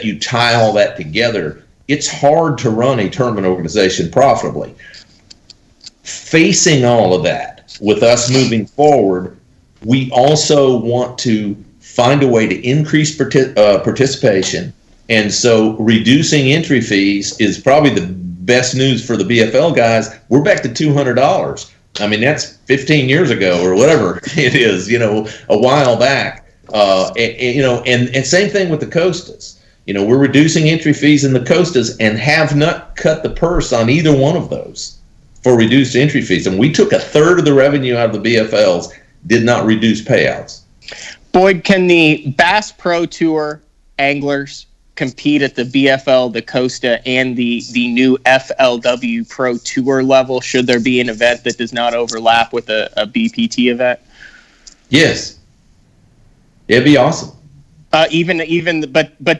S13: you tie all that together, it's hard to run a tournament organization profitably. Facing all of that, with us moving forward, we also want to find a way to increase participation, and so reducing entry fees is probably the best news for the BFL guys. We're back to $200. I mean, that's 15 years ago or whatever it is, a while back. And same thing with the Costas. We're reducing entry fees in the Costas and have not cut the purse on either one of those for reduced entry fees. And we took a third of the revenue out of the BFLs, did not reduce payouts.
S3: Boyd, can the Bass Pro Tour anglers compete at the BFL, the Costa, and the new FLW Pro Tour level? Should there be an event that does not overlap with a BPT event?
S13: Yes, it'd be awesome.
S3: But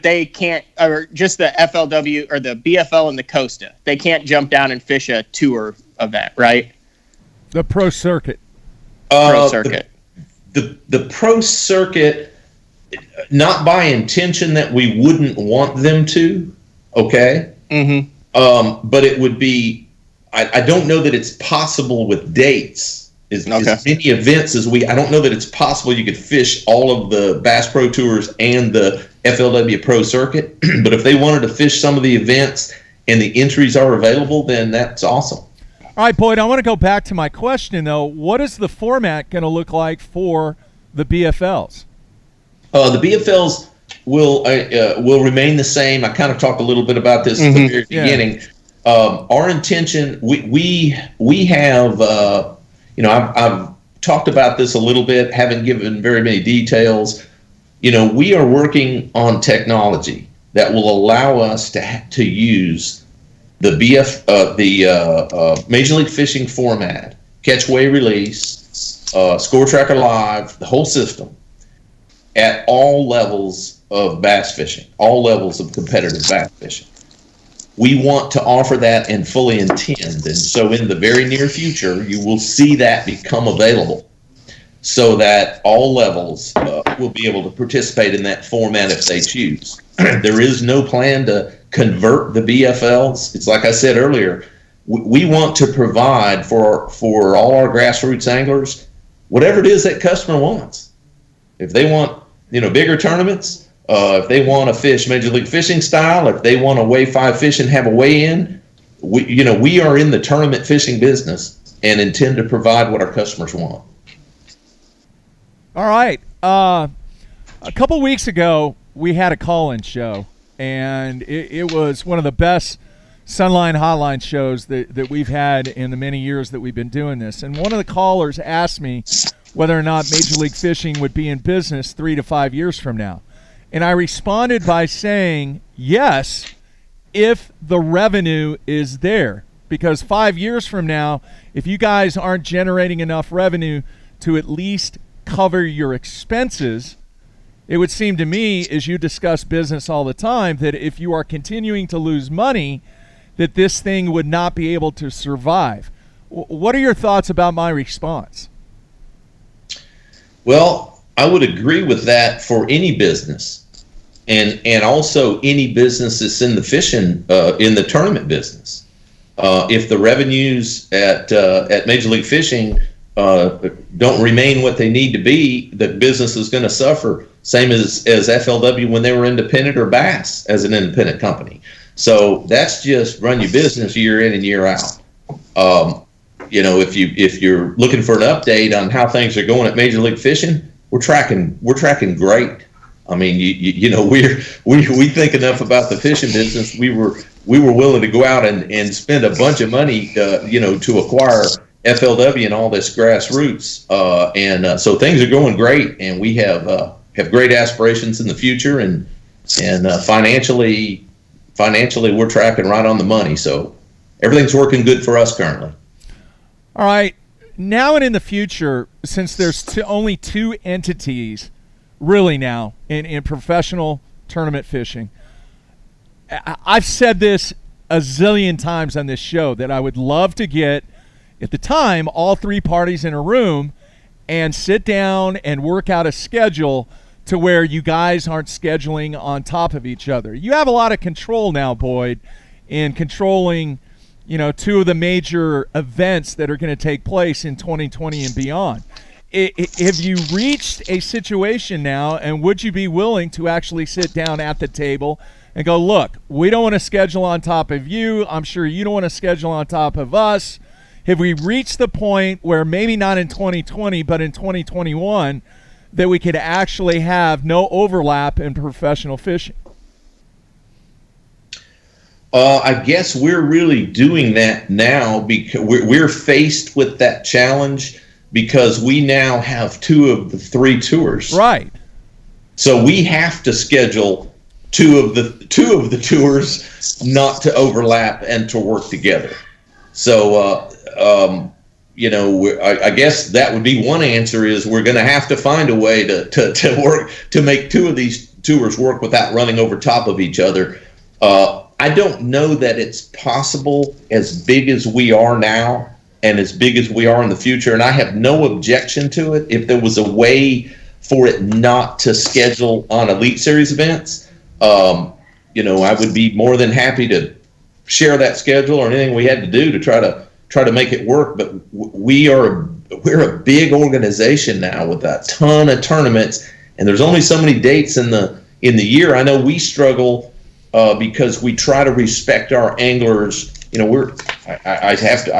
S3: they can't, or just the FLW or the BFL and the Costa. They can't jump down and fish a tour event, right?
S2: The Pro Circuit.
S3: Pro Circuit.
S13: The Pro Circuit. Not by intention that we wouldn't want them to, okay?
S3: Mm-hmm.
S13: But it would be, I don't know that it's possible with dates. As many events as I don't know that it's possible you could fish all of the Bass Pro Tours and the FLW Pro Circuit. But if they wanted to fish some of the events and the entries are available, then that's awesome.
S2: All right, Boyd, I want to go back to my question, though. What is the format going to look like for the BFLs?
S13: The BFLs will remain the same. I kind of talked a little bit about this at the very beginning. Our intention, we have, I've talked about this a little bit, haven't given very many details. We are working on technology that will allow us to use the Major League Fishing format, catch, weigh, release, score tracker live, the whole system, at all levels of bass fishing, all levels of competitive bass fishing. We want to offer that and fully intend. And so in the very near future, you will see that become available so that all levels will be able to participate in that format if they choose. There is no plan to convert the BFLs. It's like I said earlier, we want to provide for all our grassroots anglers whatever it is that customer wants. If they want bigger tournaments, if they want to fish Major League Fishing style, if they want to weigh 5 fish and have a weigh-in, we are in the tournament fishing business and intend to provide what our customers want.
S2: All right. A couple weeks ago, we had a call-in show, and it was one of the best Sunline Hotline shows that we've had in the many years that we've been doing this. And one of the callers asked me whether or not Major League Fishing would be in business 3 to 5 years from now. And I responded by saying, yes, if the revenue is there. Because 5 years from now, if you guys aren't generating enough revenue to at least cover your expenses, it would seem to me, as you discuss business all the time, that if you are continuing to lose money, that this thing would not be able to survive. What are your thoughts about my response?
S13: Well, I would agree with that for any business, and also any business that's in the fishing, in the tournament business. If the revenues at Major League Fishing don't remain what they need to be, the business is going to suffer. Same as FLW when they were independent, or Bass as an independent company. So that's just run your business year in and year out. If you're looking for an update on how things are going at Major League Fishing, we're tracking great. I mean, we think enough about the fishing business. We were willing to go out and spend a bunch of money, to acquire FLW and all this grassroots. So things are going great, and we have great aspirations in the future, and financially we're tracking right on the money. So everything's working good for us currently.
S2: All right. Now and in the future, since there's only two entities really now in professional tournament fishing, I've said this a zillion times on this show that I would love to get, at the time, all three parties in a room and sit down and work out a schedule to where you guys aren't scheduling on top of each other. You have a lot of control now, Boyd, in controlling, two of the major events that are going to take place in 2020 and beyond. Have you reached a situation now, and would you be willing to actually sit down at the table and go, look, we don't want to schedule on top of you. I'm sure you don't want to schedule on top of us. Have we reached the point where maybe not in 2020, but in 2021, that we could actually have no overlap in professional fishing?
S13: I guess we're really doing that now, because we're faced with that challenge because we now have two of the three tours.
S2: Right.
S13: So we have to schedule two of the tours not to overlap and to work together. So I guess that would be one answer, is we're going to have to find a way to work to make two of these tours work without running over top of each other. I don't know that it's possible as big as we are now and as big as we are in the future, and I have no objection to it. If there was a way for it not to schedule on Elite Series events, I would be more than happy to share that schedule or anything we had to do to try to make it work. But we're a big organization now with a ton of tournaments, and there's only so many dates in the year. I know we struggle because we try to respect our anglers. I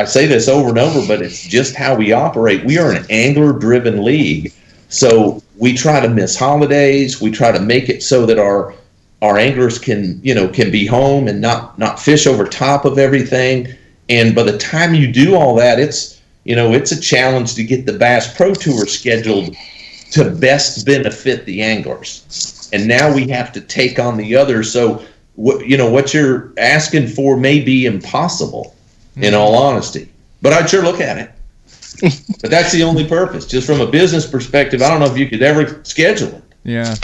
S13: say this over and over, but it's just how we operate. We are an angler-driven league, so we try to miss holidays. We try to make it so that our anglers can be home and not fish over top of everything. And by the time you do all that, it's a challenge to get the Bass Pro Tour scheduled to best benefit the anglers. And now we have to take on the others. So what you're asking for may be impossible, in all honesty. But I'd sure look at it. But that's the only purpose. Just from a business perspective, I don't know if you could ever schedule it.
S2: Yeah.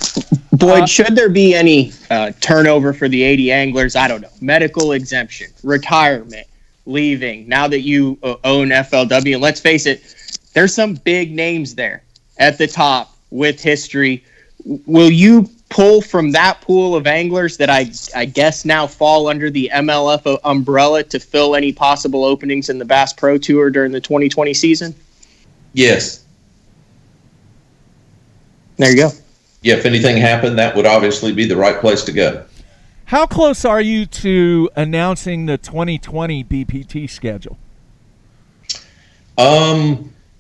S3: Boyd, should there be any turnover for the 80 anglers? I don't know. Medical exemption, retirement, leaving. Now that you own FLW, and let's face it, there's some big names there at the top with history. Will you pull from that pool of anglers that I guess now fall under the MLF umbrella to fill any possible openings in the Bass Pro Tour during the 2020 season?
S13: Yes.
S3: There you go.
S13: Yeah, if anything happened, that would obviously be the right place to go.
S2: How close are you to announcing the 2020 BPT schedule?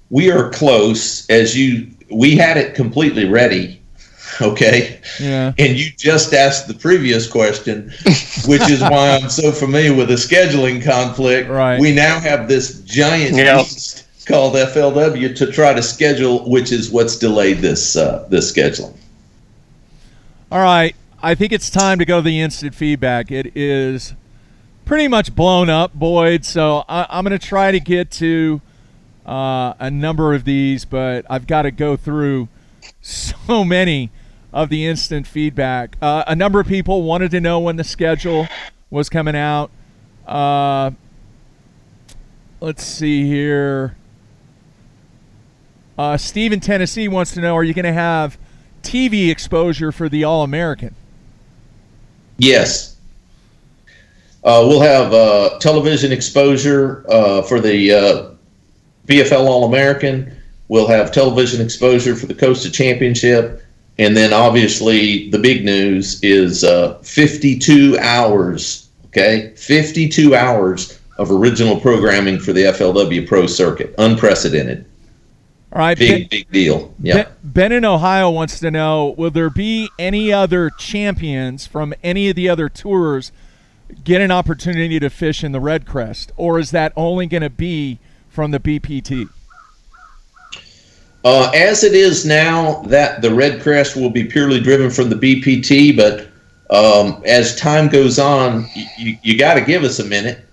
S13: We are close. We had it completely ready Okay.
S2: Yeah.
S13: And you just asked the previous question, which is why I'm so familiar with the scheduling conflict.
S2: Right.
S13: We now have this giant beast called FLW to try to schedule, which is what's delayed this scheduling.
S2: All right. I think it's time to go to the instant feedback. It is pretty much blown up, Boyd. So I'm going to try to get to a number of these, but I've got to go through so many of the instant feedback. A number of people wanted to know when the schedule was coming out. Let's see here. Steve in Tennessee wants to know, are you going to have TV exposure for the All-American?
S13: Yes. We'll have television exposure for the BFL All-American. We'll have television exposure for the Costa Championship. And then obviously the big news is 52 hours, okay? 52 hours of original programming for the FLW Pro Circuit. Unprecedented.
S2: All right.
S13: Big deal. Yeah.
S2: Ben in Ohio wants to know, will there be any other champions from any of the other tours get an opportunity to fish in the Red Crest? Or is that only going to be from the BPT?
S13: As it is now, that the Red Crest will be purely driven from the BPT, but as time goes on, you got to give us a minute.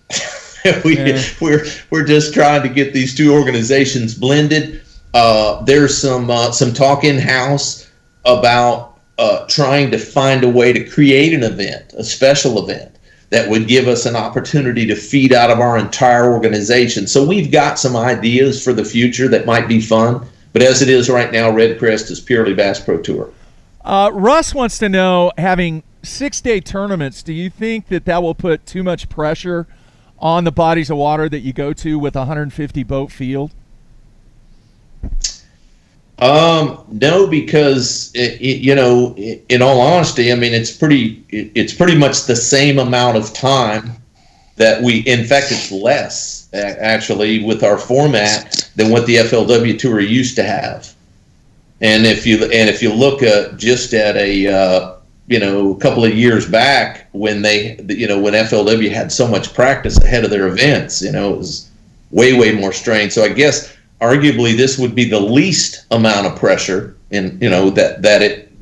S13: We're just trying to get these two organizations blended. There's some talk in-house about trying to find a way to create an event, a special event, that would give us an opportunity to feed out of our entire organization. So we've got some ideas for the future that might be fun. But as it is right now, Red Crest is purely Bass Pro Tour.
S2: Russ wants to know, having 6-day tournaments, do you think that will put too much pressure on the bodies of water that you go to with a 150 boat field?
S13: No, because in all honesty, I mean, it's pretty much the same amount of time that in fact, it's less actually with our format than what the FLW Tour used to have. And if you look just at a couple of years back when when FLW had so much practice ahead of their events, it was way more strained. So I guess arguably this would be the least amount of pressure in that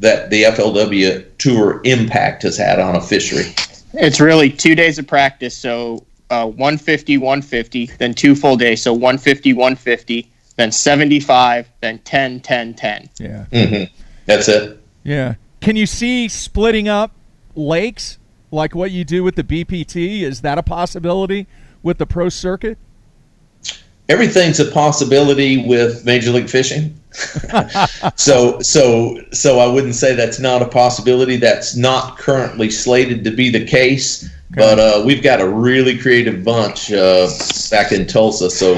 S13: the FLW Tour impact has had on a fishery.
S3: It's really 2 days of practice, so 150, 150, then 2 full days, so 150, 150, then 75, then 10, 10, 10.
S2: Yeah.
S13: Mm-hmm. That's it.
S2: Yeah. Can you see splitting up lakes like what you do with the BPT? Is that a possibility with the pro circuit?
S13: Everything's a possibility with Major League Fishing. So I wouldn't say that's not a possibility. That's not currently slated to be the case. Okay. But we've got a really creative bunch back in Tulsa, so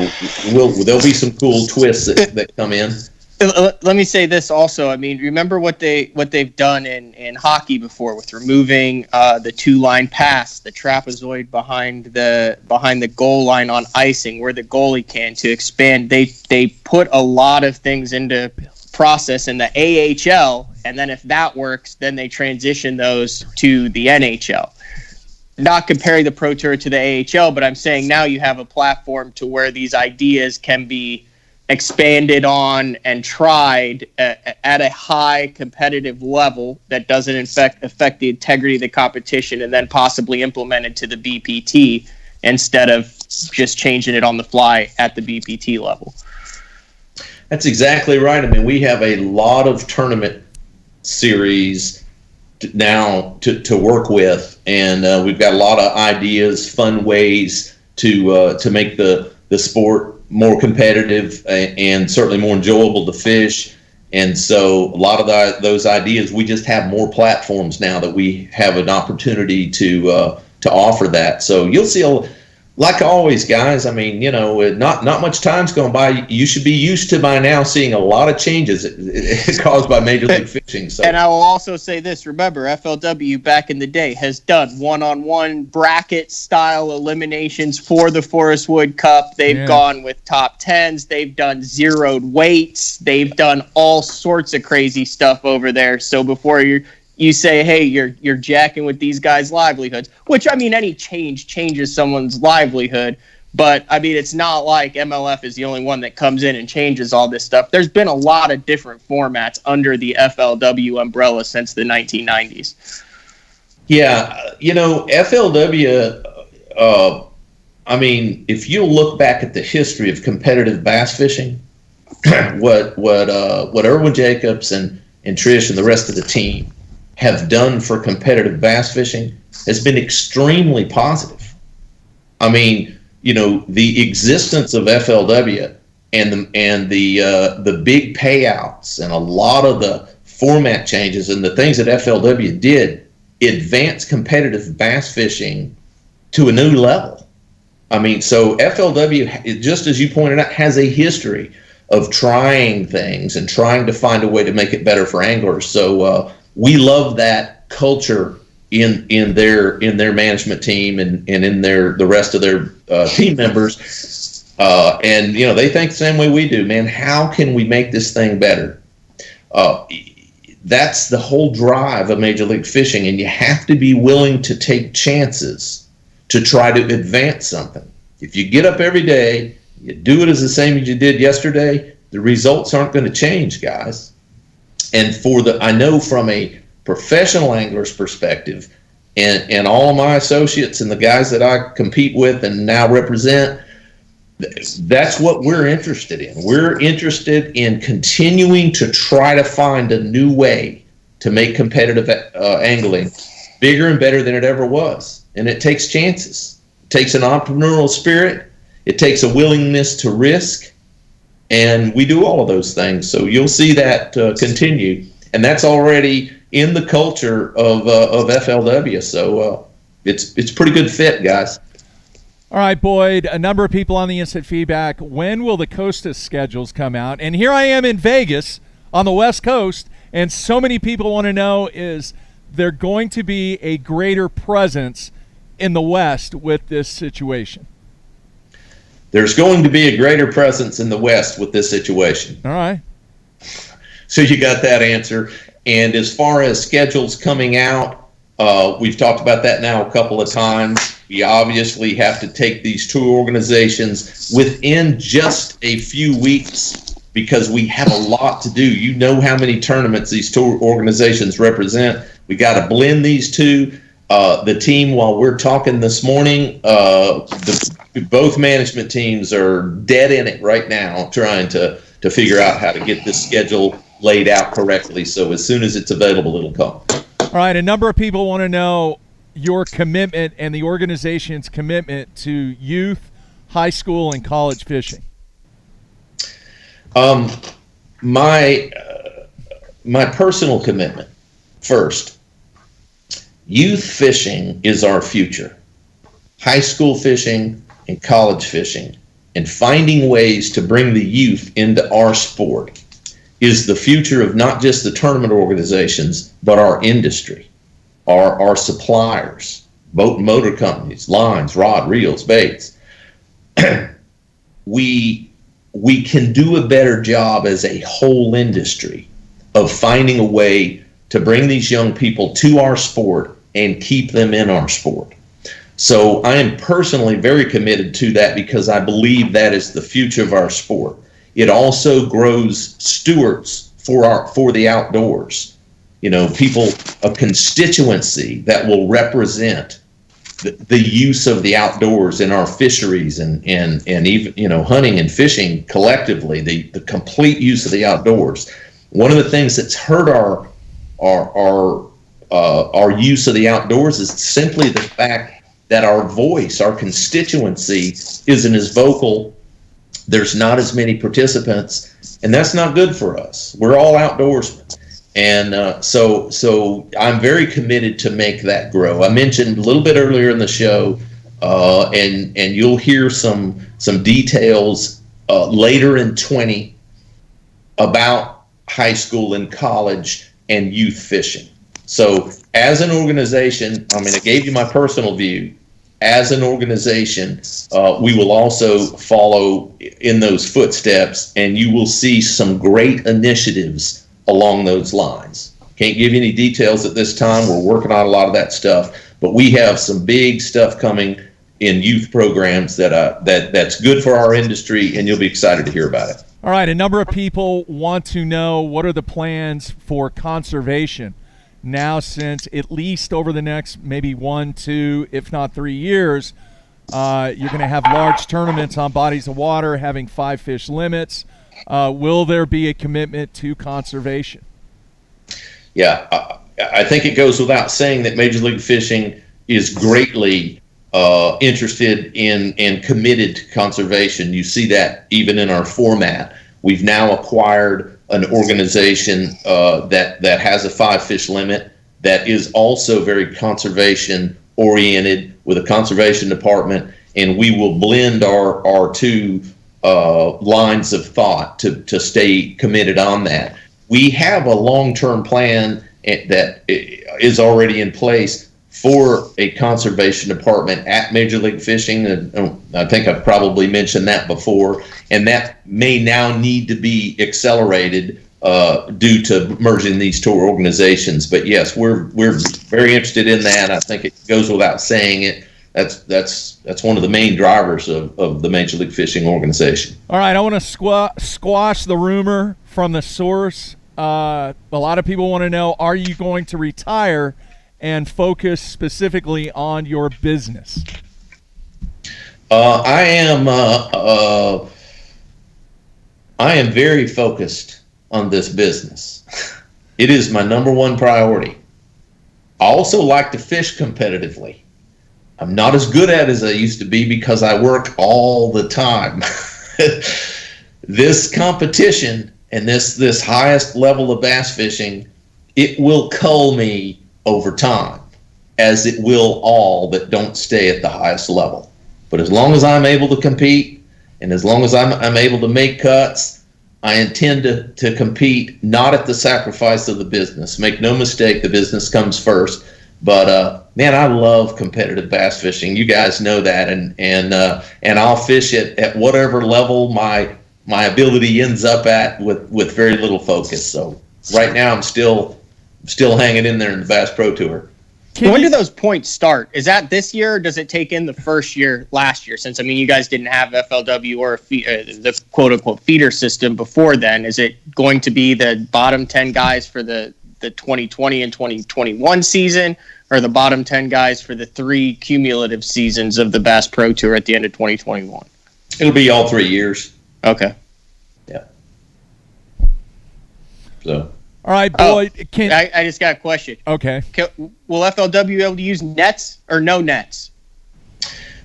S13: there'll be some cool twists that come in.
S3: Let me say this also. I mean, remember what they've done in hockey before with removing the 2-line pass, the trapezoid behind the goal line on icing where the goalie can to expand. They put a lot of things into process in the AHL, and then if that works, then they transition those to the NHL. Not comparing the Pro Tour to the AHL, but I'm saying now you have a platform to where these ideas can be expanded on and tried at a high competitive level that doesn't affect the integrity of the competition, and then possibly implemented to the BPT instead of just changing it on the fly at the BPT level.
S13: That's exactly right. I mean, we have a lot of tournament series now to work with, and we've got a lot of ideas, fun ways to make the sport more competitive and certainly more enjoyable to fish. And so a lot of those ideas, we just have more platforms now that we have an opportunity to offer that. So you'll see Like always, guys, I mean, not much time's gone by. You should be used to by now seeing a lot of changes caused by Major League Fishing. So.
S3: And I will also say this. Remember, FLW back in the day has done one-on-one bracket-style eliminations for the Forest Wood Cup. They've gone with top 10s. They've done zeroed weights. They've done all sorts of crazy stuff over there. So before you say, hey, you're jacking with these guys' livelihoods, which, I mean, any change changes someone's livelihood. But, I mean, it's not like MLF is the only one that comes in and changes all this stuff. There's been a lot of different formats under the FLW umbrella since the 1990s.
S13: Yeah, FLW, I mean, if you look back at the history of competitive bass fishing, what Irwin Jacobs and Trish and the rest of the team have done for competitive bass fishing has been extremely positive. I mean, the existence of FLW and the big payouts and a lot of the format changes and the things that FLW did advanced competitive bass fishing to a new level. I mean, so FLW, just as you pointed out, has a history of trying things and trying to find a way to make it better for anglers. So we love that culture in their management team and in the rest of their team members. And they think the same way we do, man. How can we make this thing better? That's the whole drive of Major League Fishing, and you have to be willing to take chances to try to advance something. If you get up every day, you do it as the same as you did yesterday, the results aren't going to change, guys. And I know from a professional angler's perspective, and all of my associates and the guys that I compete with and now represent, that's what we're interested in. We're interested in continuing to try to find a new way to make competitive angling bigger and better than it ever was. And it takes chances. It takes an entrepreneurial spirit. It takes a willingness to risk. And we do all of those things. So you'll see that continue. And that's already in the culture of FLW. So it's pretty good fit, guys.
S2: All right, Boyd, a number of people on the instant feedback. When will the Costa schedules come out? And here I am in Vegas on the West Coast, and so many people want to know, is there going to be a greater presence in the West with this situation?
S13: There's going to be a greater presence in the West with this situation.
S2: All right.
S13: So you got that answer. And as far as schedules coming out, we've talked about that now a couple of times. We obviously have to take these two organizations within just a few weeks because we have a lot to do. You know how many tournaments these two organizations represent. We got to blend these two. The team, while we're talking this morning, both management teams are dead in it right now trying to figure out how to get this schedule laid out correctly. So as soon as it's available, it'll come.
S2: All right, a number of people want to know your commitment and the organization's commitment to youth, high school, and college fishing.
S13: My personal commitment, first, youth fishing is our future. High school fishing and college fishing, and finding ways to bring the youth into our sport is the future of not just the tournament organizations, but our industry, our suppliers, boat and motor companies, lines, rod, reels, baits. We can do a better job as a whole industry of finding a way to bring these young people to our sport and keep them in our sport. So I am personally very committed to that because I believe that is the future of our sport. It also grows stewards for the outdoors. People, a constituency that will represent the use of the outdoors in our fisheries and even hunting and fishing collectively, the complete use of the outdoors. One of the things that's hurt our use of the outdoors is simply the fact that our voice, our constituency, isn't as vocal. There's not as many participants, and that's not good for us. We're all outdoorsmen. And so I'm very committed to make that grow. I mentioned a little bit earlier in the show, and you'll hear some details later in 20 about high school and college and youth fishing. So as an organization, I gave you my personal view. As an organization, we will also follow in those footsteps, and you will see some great initiatives along those lines. Can't give you any details at this time. We're working on a lot of that stuff, but we have some big stuff coming in youth programs that's good for our industry, and you'll be excited to hear about it.
S2: All right, a number of people want to know what are the plans for conservation now, since at least over the next maybe 1, 2, if not 3 years, you're going to have large tournaments on bodies of water having 5 fish limits. Will there be a commitment to conservation?
S13: Yeah, I think it goes without saying that Major League Fishing is greatly interested in and committed to conservation. You see that even in our format. We've now acquired an organization that has a 5 fish limit that is also very conservation oriented with a conservation department, and we will blend our two lines of thought to stay committed on that. We have a long-term plan that is already in place for a conservation department at Major League Fishing, and I think I've probably mentioned that before, and that may now need to be accelerated due to merging these two organizations. But yes, we're very interested in that. I think it goes without saying it. That's one of the main drivers of the Major League Fishing organization.
S2: All right, I want to squash the rumor from the source. A lot of people want to know, are you going to retire and focus specifically on your business?
S13: I am very focused on this business. It is my number one priority. I also like to fish competitively. I'm not as good at it as I used to be because I work all the time. This competition and this highest level of bass fishing, it will cull me over time, as it will all that don't stay at the highest level. But as long as I'm able to compete, and as long as I'm able to make cuts, I intend to compete, not at the sacrifice of the business. Make no mistake, the business comes first. But man, I love competitive bass fishing. You guys know that, and I'll fish at whatever level my ability ends up at with very little focus. So right now, I'm still hanging in there in the Bass Pro Tour.
S3: When do those points start? Is that this year, or does it take in the first year last year? Since, you guys didn't have FLW or the quote-unquote feeder system before then. Is it going to be the bottom 10 guys for the 2020 and 2021 season, or the bottom 10 guys for the 3 cumulative seasons of the Bass Pro Tour at the end of 2021?
S13: It'll be all 3 years.
S3: Okay.
S13: Yeah. So.
S2: All right, Boyd.
S3: I just got a question.
S2: Okay.
S3: Will FLW be able to use nets or no nets?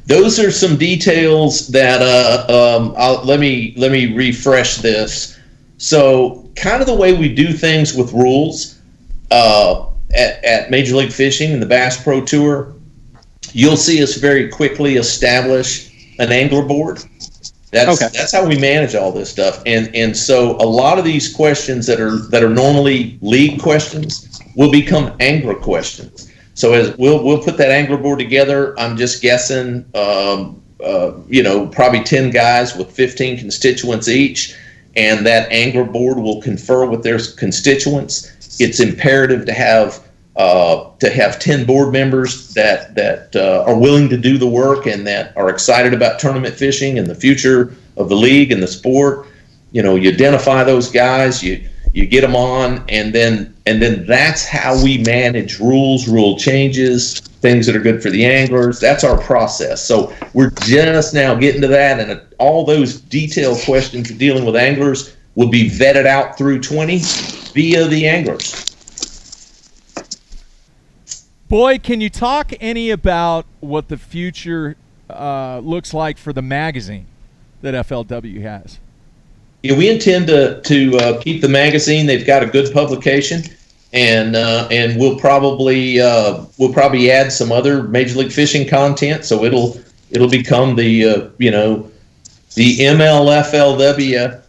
S13: Those are some details that let me refresh this. So, kind of the way we do things with rules at Major League Fishing and the Bass Pro Tour, you'll see us very quickly establish an angler board. That's how we manage all this stuff, and so a lot of these questions that are normally league questions will become angler questions. So as we'll put that angler board together, I'm just guessing, probably 10 guys with 15 constituents each, and that angler board will confer with their constituents. It's imperative to have 10 board members that are willing to do the work and that are excited about tournament fishing and the future of the league and the sport. You identify those guys, you get them on, and then that's how we manage rules, rule changes, things that are good for the anglers. That's our process. So we're just now getting to that, and all those detailed questions dealing with anglers will be vetted out through 20 via the anglers.
S2: Boyd, can you talk any about what the future looks like for the magazine that FLW has?
S13: Yeah, we intend to keep the magazine. They've got a good publication, and we'll probably add some other Major League Fishing content. So it'll become the the MLFLW.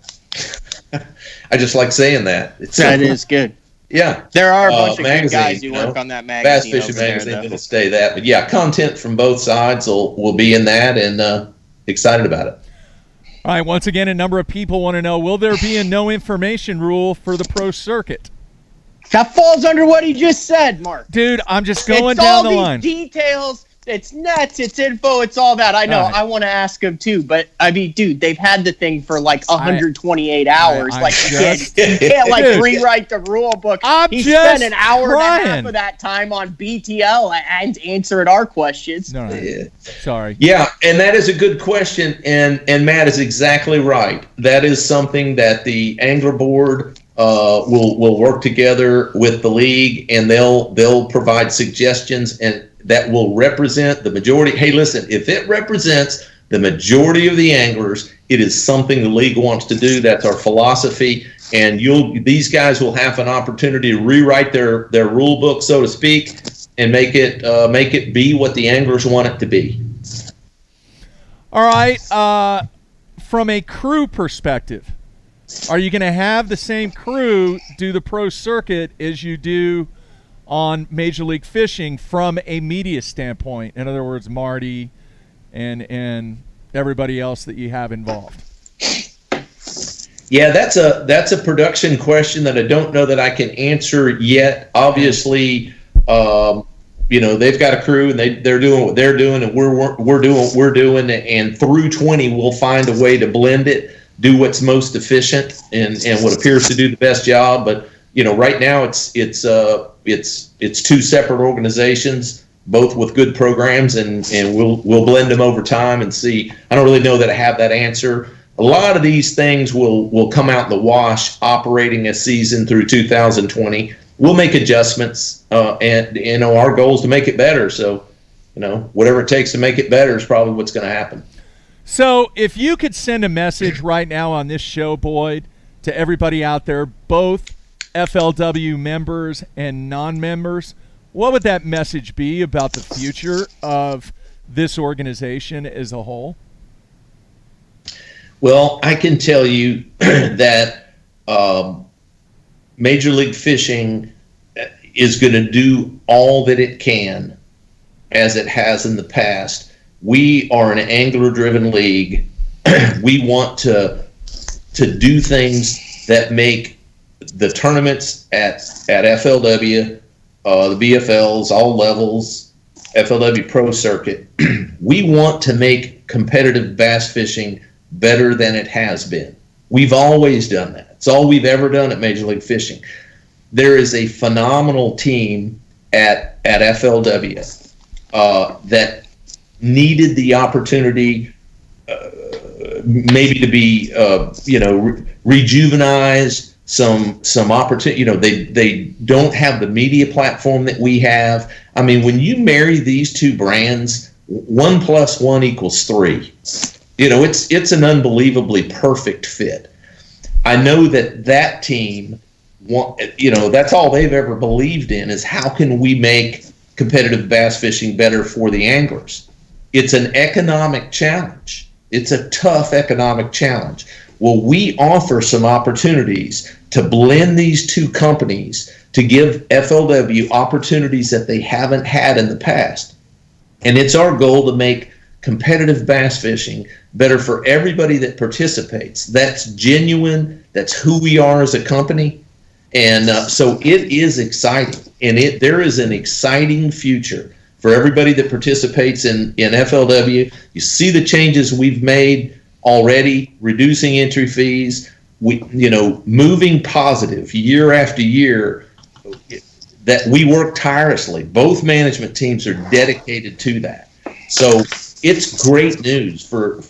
S13: I just like saying that.
S3: That is good.
S13: Yeah,
S3: there are a bunch of
S13: magazine,
S3: good guys who work on that magazine.
S13: Bass Fishing Magazine, it'll stay that. But yeah, content from both sides will be in that, and excited about it.
S2: All right, once again, a number of people want to know, will there be a no information rule for the pro circuit?
S3: That falls under what he just said, Mark.
S2: Dude, I'm just going down the line.
S3: It's all these details. It's nets. It's info. It's all that. I know. Right. I want to ask him too, but I mean, dude, they've had the thing for like 128 hours. Like, you can't like rewrite the rule book. He spent an hour and a half of that time on BTL and answered our questions.
S2: No. Yeah. Sorry.
S13: Yeah, and that is a good question, and Matt is exactly right. That is something that the Angler Board will work together with the league, and they'll provide suggestions and that will represent the majority. Hey, listen, if it represents the majority of the anglers, it is something the league wants to do. That's our philosophy, and these guys will have an opportunity to rewrite their rule book, so to speak, and make it be what the anglers want it to be.
S2: All right, from a crew perspective, are you going to have the same crew do the pro circuit as you do on Major League Fishing from a media standpoint? In other words, Marty and everybody else that you have involved.
S13: Yeah, that's a production question that I don't know that I can answer yet. Obviously, they've got a crew and they're doing what they're doing, and we're doing what we're doing, and through 20 we'll find a way to blend it, do what's most efficient and what appears to do the best job. But right now it's two separate organizations, both with good programs, and we'll blend them over time and see. I don't really know that I have that answer. A lot of these things will come out in the wash operating a season through 2020. We'll make adjustments, and our goal is to make it better. So, whatever it takes to make it better is probably what's going to happen.
S2: So if you could send a message right now on this show, Boyd, to everybody out there, both FLW members and non-members, what would that message be about the future of this organization as a whole?
S13: Well, I can tell you that Major League Fishing is going to do all that it can, as it has in the past. We are an angler-driven league. We want to do things that make the tournaments at FLW, the BFLs, all levels, FLW Pro Circuit. We want to make competitive bass fishing better than it has been. We've always done that. It's all we've ever done at Major League Fishing. There is a phenomenal team at FLW that needed the opportunity maybe to be rejuvenized, some opportunity. They don't have the media platform that we have. I mean, when you marry these two brands, 1 + 1 = 3. It's an unbelievably perfect fit. I know that team, that's all they've ever believed in, is how can we make competitive bass fishing better for the anglers. It's an economic challenge. It's a tough economic challenge. Well, we offer some opportunities to blend these two companies to give FLW opportunities that they haven't had in the past. And it's our goal to make competitive bass fishing better for everybody that participates. That's genuine. That's who we are as a company. And so it is exciting. And there is an exciting future for everybody that participates in FLW. You see the changes we've made already, reducing entry fees, moving positive year after year, that we work tirelessly. Both management teams are dedicated to that. So it's great news for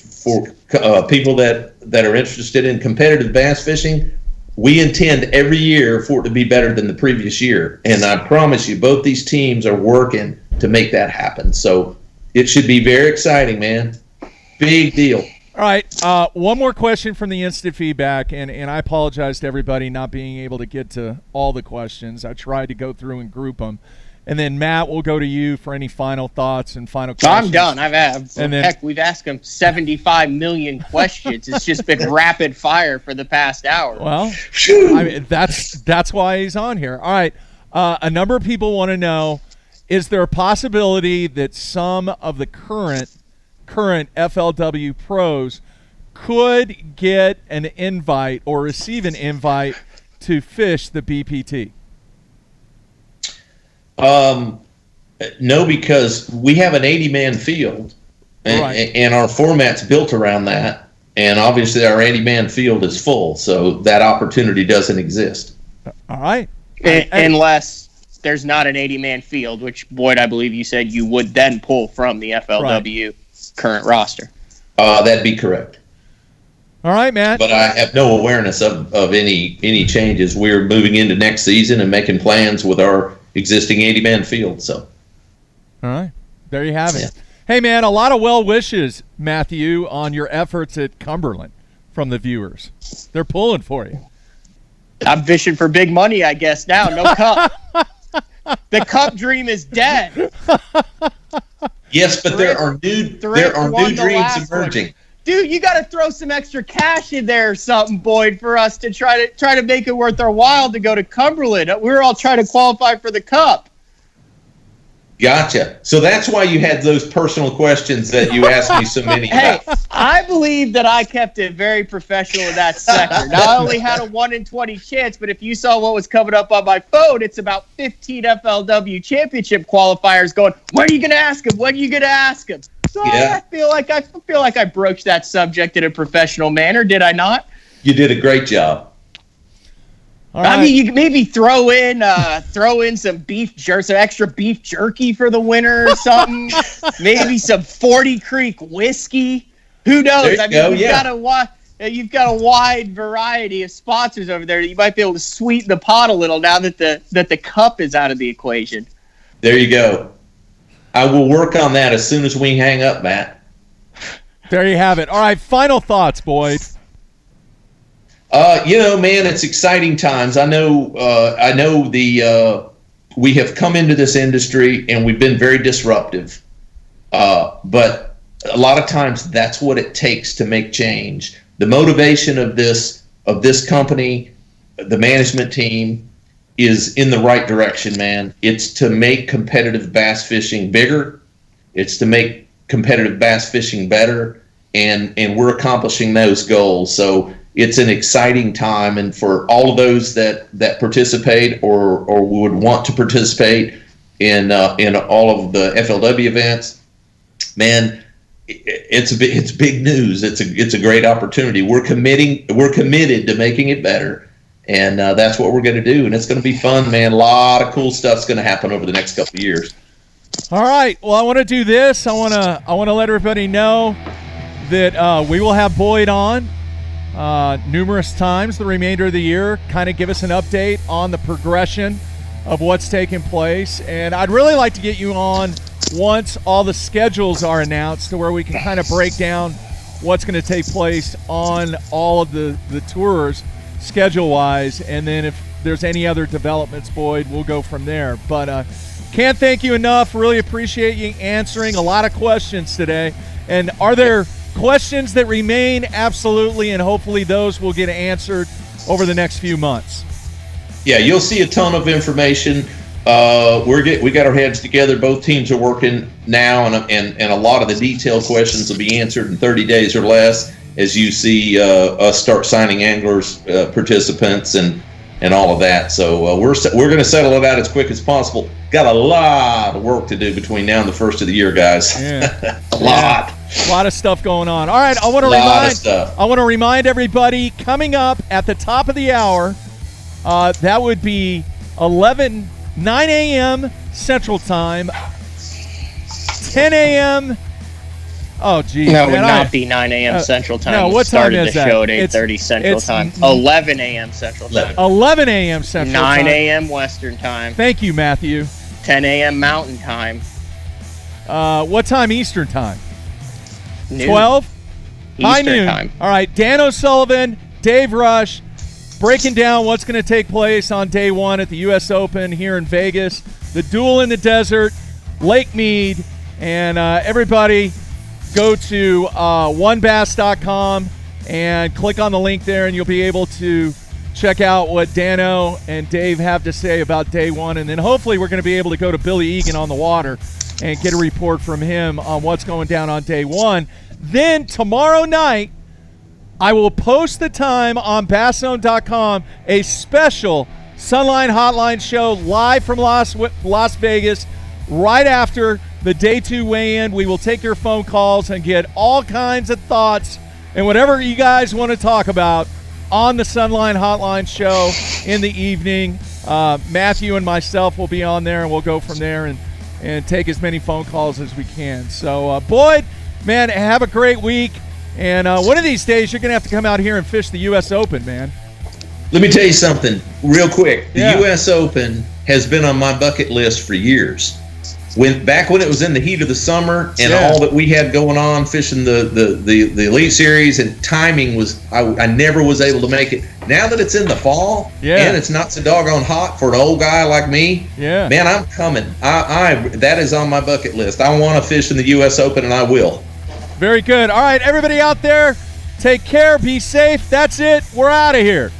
S13: people that are interested in competitive bass fishing. We intend every year for it to be better than the previous year. And I promise you, both these teams are working to make that happen. So it should be very exciting, man. Big deal.
S2: All right, one more question from the instant feedback, and I apologize to everybody not being able to get to all the questions. I tried to go through and group them. And then, Matt, we'll go to you for any final thoughts and final questions.
S3: I'm done. And
S2: then,
S3: heck, we've asked him 75 million questions. It's just been rapid fire for the past hour.
S2: Well, I mean, that's why he's on here. All right. A number of people want to know, is there a possibility that some of the current FLW pros could get an invite or receive an invite to fish the BPT?
S13: No, because we have an 80-man field, and our format's built around that. And obviously, our 80-man field is full, so that opportunity doesn't exist.
S2: All right.
S3: Unless there's not an 80-man field, which, Boyd, I believe you said you would then pull from the FLW current roster.
S13: That'd be correct.
S2: All right, Matt.
S13: But I have no awareness of any changes. We're moving into next season and making plans with our existing 80-man field. So,
S2: all right, there you have it. Yeah. Hey, man, a lot of well wishes, Matthew, on your efforts at Cumberland from the viewers. They're pulling for you.
S3: I'm fishing for big money, I guess now. No cup. The cup dream is dead.
S13: Yes, but there are new dreams emerging.
S3: Dude, you got to throw some extra cash in there or something, Boyd, for us to try to make it worth our while to go to Cumberland. We're all trying to qualify for the Cup.
S13: Gotcha. So that's why you had those personal questions that you asked me so many about.
S3: Hey, I believe that I kept it very professional in that sector. Not only had a 1 in 20 chance, but if you saw what was coming up on my phone, it's about 15 FLW championship qualifiers going, when are you going to ask him? When are you going to ask him? So yeah. I feel like I broached that subject in a professional manner, did I not?
S13: You did a great job.
S3: I mean, you could maybe throw in some some extra beef jerky for the winner or something. Maybe some 40 Creek whiskey. Who knows? I mean, you've got a wide variety of sponsors over there that you might be able to sweeten the pot a little now that the cup is out of the equation.
S13: There you go. I will work on that as soon as we hang up, Matt.
S2: There you have it. All right, final thoughts, Boyd.
S13: Man, it's exciting times. I know we have come into this industry and we've been very disruptive. But a lot of times that's what it takes to make change. The motivation of this company, the management team, is in the right direction, man. It's to make competitive bass fishing bigger. It's to make competitive bass fishing better, and we're accomplishing those goals. So it's an exciting time, and for all of those that participate or would want to participate in all of the FLW events, man, it's big news. It's a great opportunity. We're committed to making it better. And that's what we're going to do, and it's going to be fun, man. A lot of cool stuff's going to happen over the next couple of years.
S2: All right. Well, I want to do this. I want to let everybody know that we will have Boyd on numerous times the remainder of the year, kind of give us an update on the progression of what's taking place. And I'd really like to get you on once all the schedules are announced, to where we can kind of break down what's going to take place on all of the tours, schedule-wise, and then if there's any other developments, Boyd, we'll go from there. But can't thank you enough. Really appreciate you answering a lot of questions today. And are there questions that remain? Absolutely, and hopefully those will get answered over the next few months.
S13: Yeah, you'll see a ton of information. We got our heads together. Both teams are working now, and a lot of the detailed questions will be answered in 30 days or less, as you see us start signing anglers, participants, and all of that. So we're going to settle it out as quick as possible. Got a lot of work to do between now and the first of the year, guys.
S2: Yeah.
S13: A lot
S2: of stuff going on. All right, I want to remind everybody, coming up at the top of the hour, that would be 9 a.m. Central Time, 10 a.m. Oh, geez.
S3: No, it would not be 9 a.m. Central Time.
S2: No, what time is that?
S3: The show at 8:30 Central Time. 11 a.m. Central Time.
S2: 11 a.m. Central Time.
S3: 9 a.m. Western Time.
S2: Thank you, Matthew.
S3: 10 a.m. Mountain Time.
S2: What time Eastern Time?
S3: Noon.
S2: 12? High noon.
S3: Time.
S2: All right, Dan O'Sullivan, Dave Rush, breaking down what's going to take place on day one at the U.S. Open here in Vegas. the Duel in the Desert, Lake Mead, and everybody go to wonbass.com and click on the link there, and you'll be able to check out what Dano and Dave have to say about day one. And then hopefully we're going to be able to go to Billy Egan on the water and get a report from him on what's going down on day one. Then tomorrow night, I will post the time on BassZone.com, a special Sunline Hotline show live from Las Vegas right after the day two weigh-in. We will take your phone calls and get all kinds of thoughts and whatever you guys want to talk about on the Sunline Hotline show in the evening. Matthew and myself will be on there, and we'll go from there and take as many phone calls as we can. So, Boyd, man, have a great week. And one of these days, you're going to have to come out here and fish the U.S. Open, man.
S13: Let me tell you something real quick. The U.S. Open has been on my bucket list for years. Back when it was in the heat of the summer and all that we had going on fishing the Elite Series, and timing was I never was able to make it. Now that it's in the fall and it's not so doggone hot for an old guy like me, man, I'm coming. That is on my bucket list. I want to fish in the U.S. Open, and I will.
S2: Very good. All right, everybody out there, take care, be safe. That's it. We're out of here.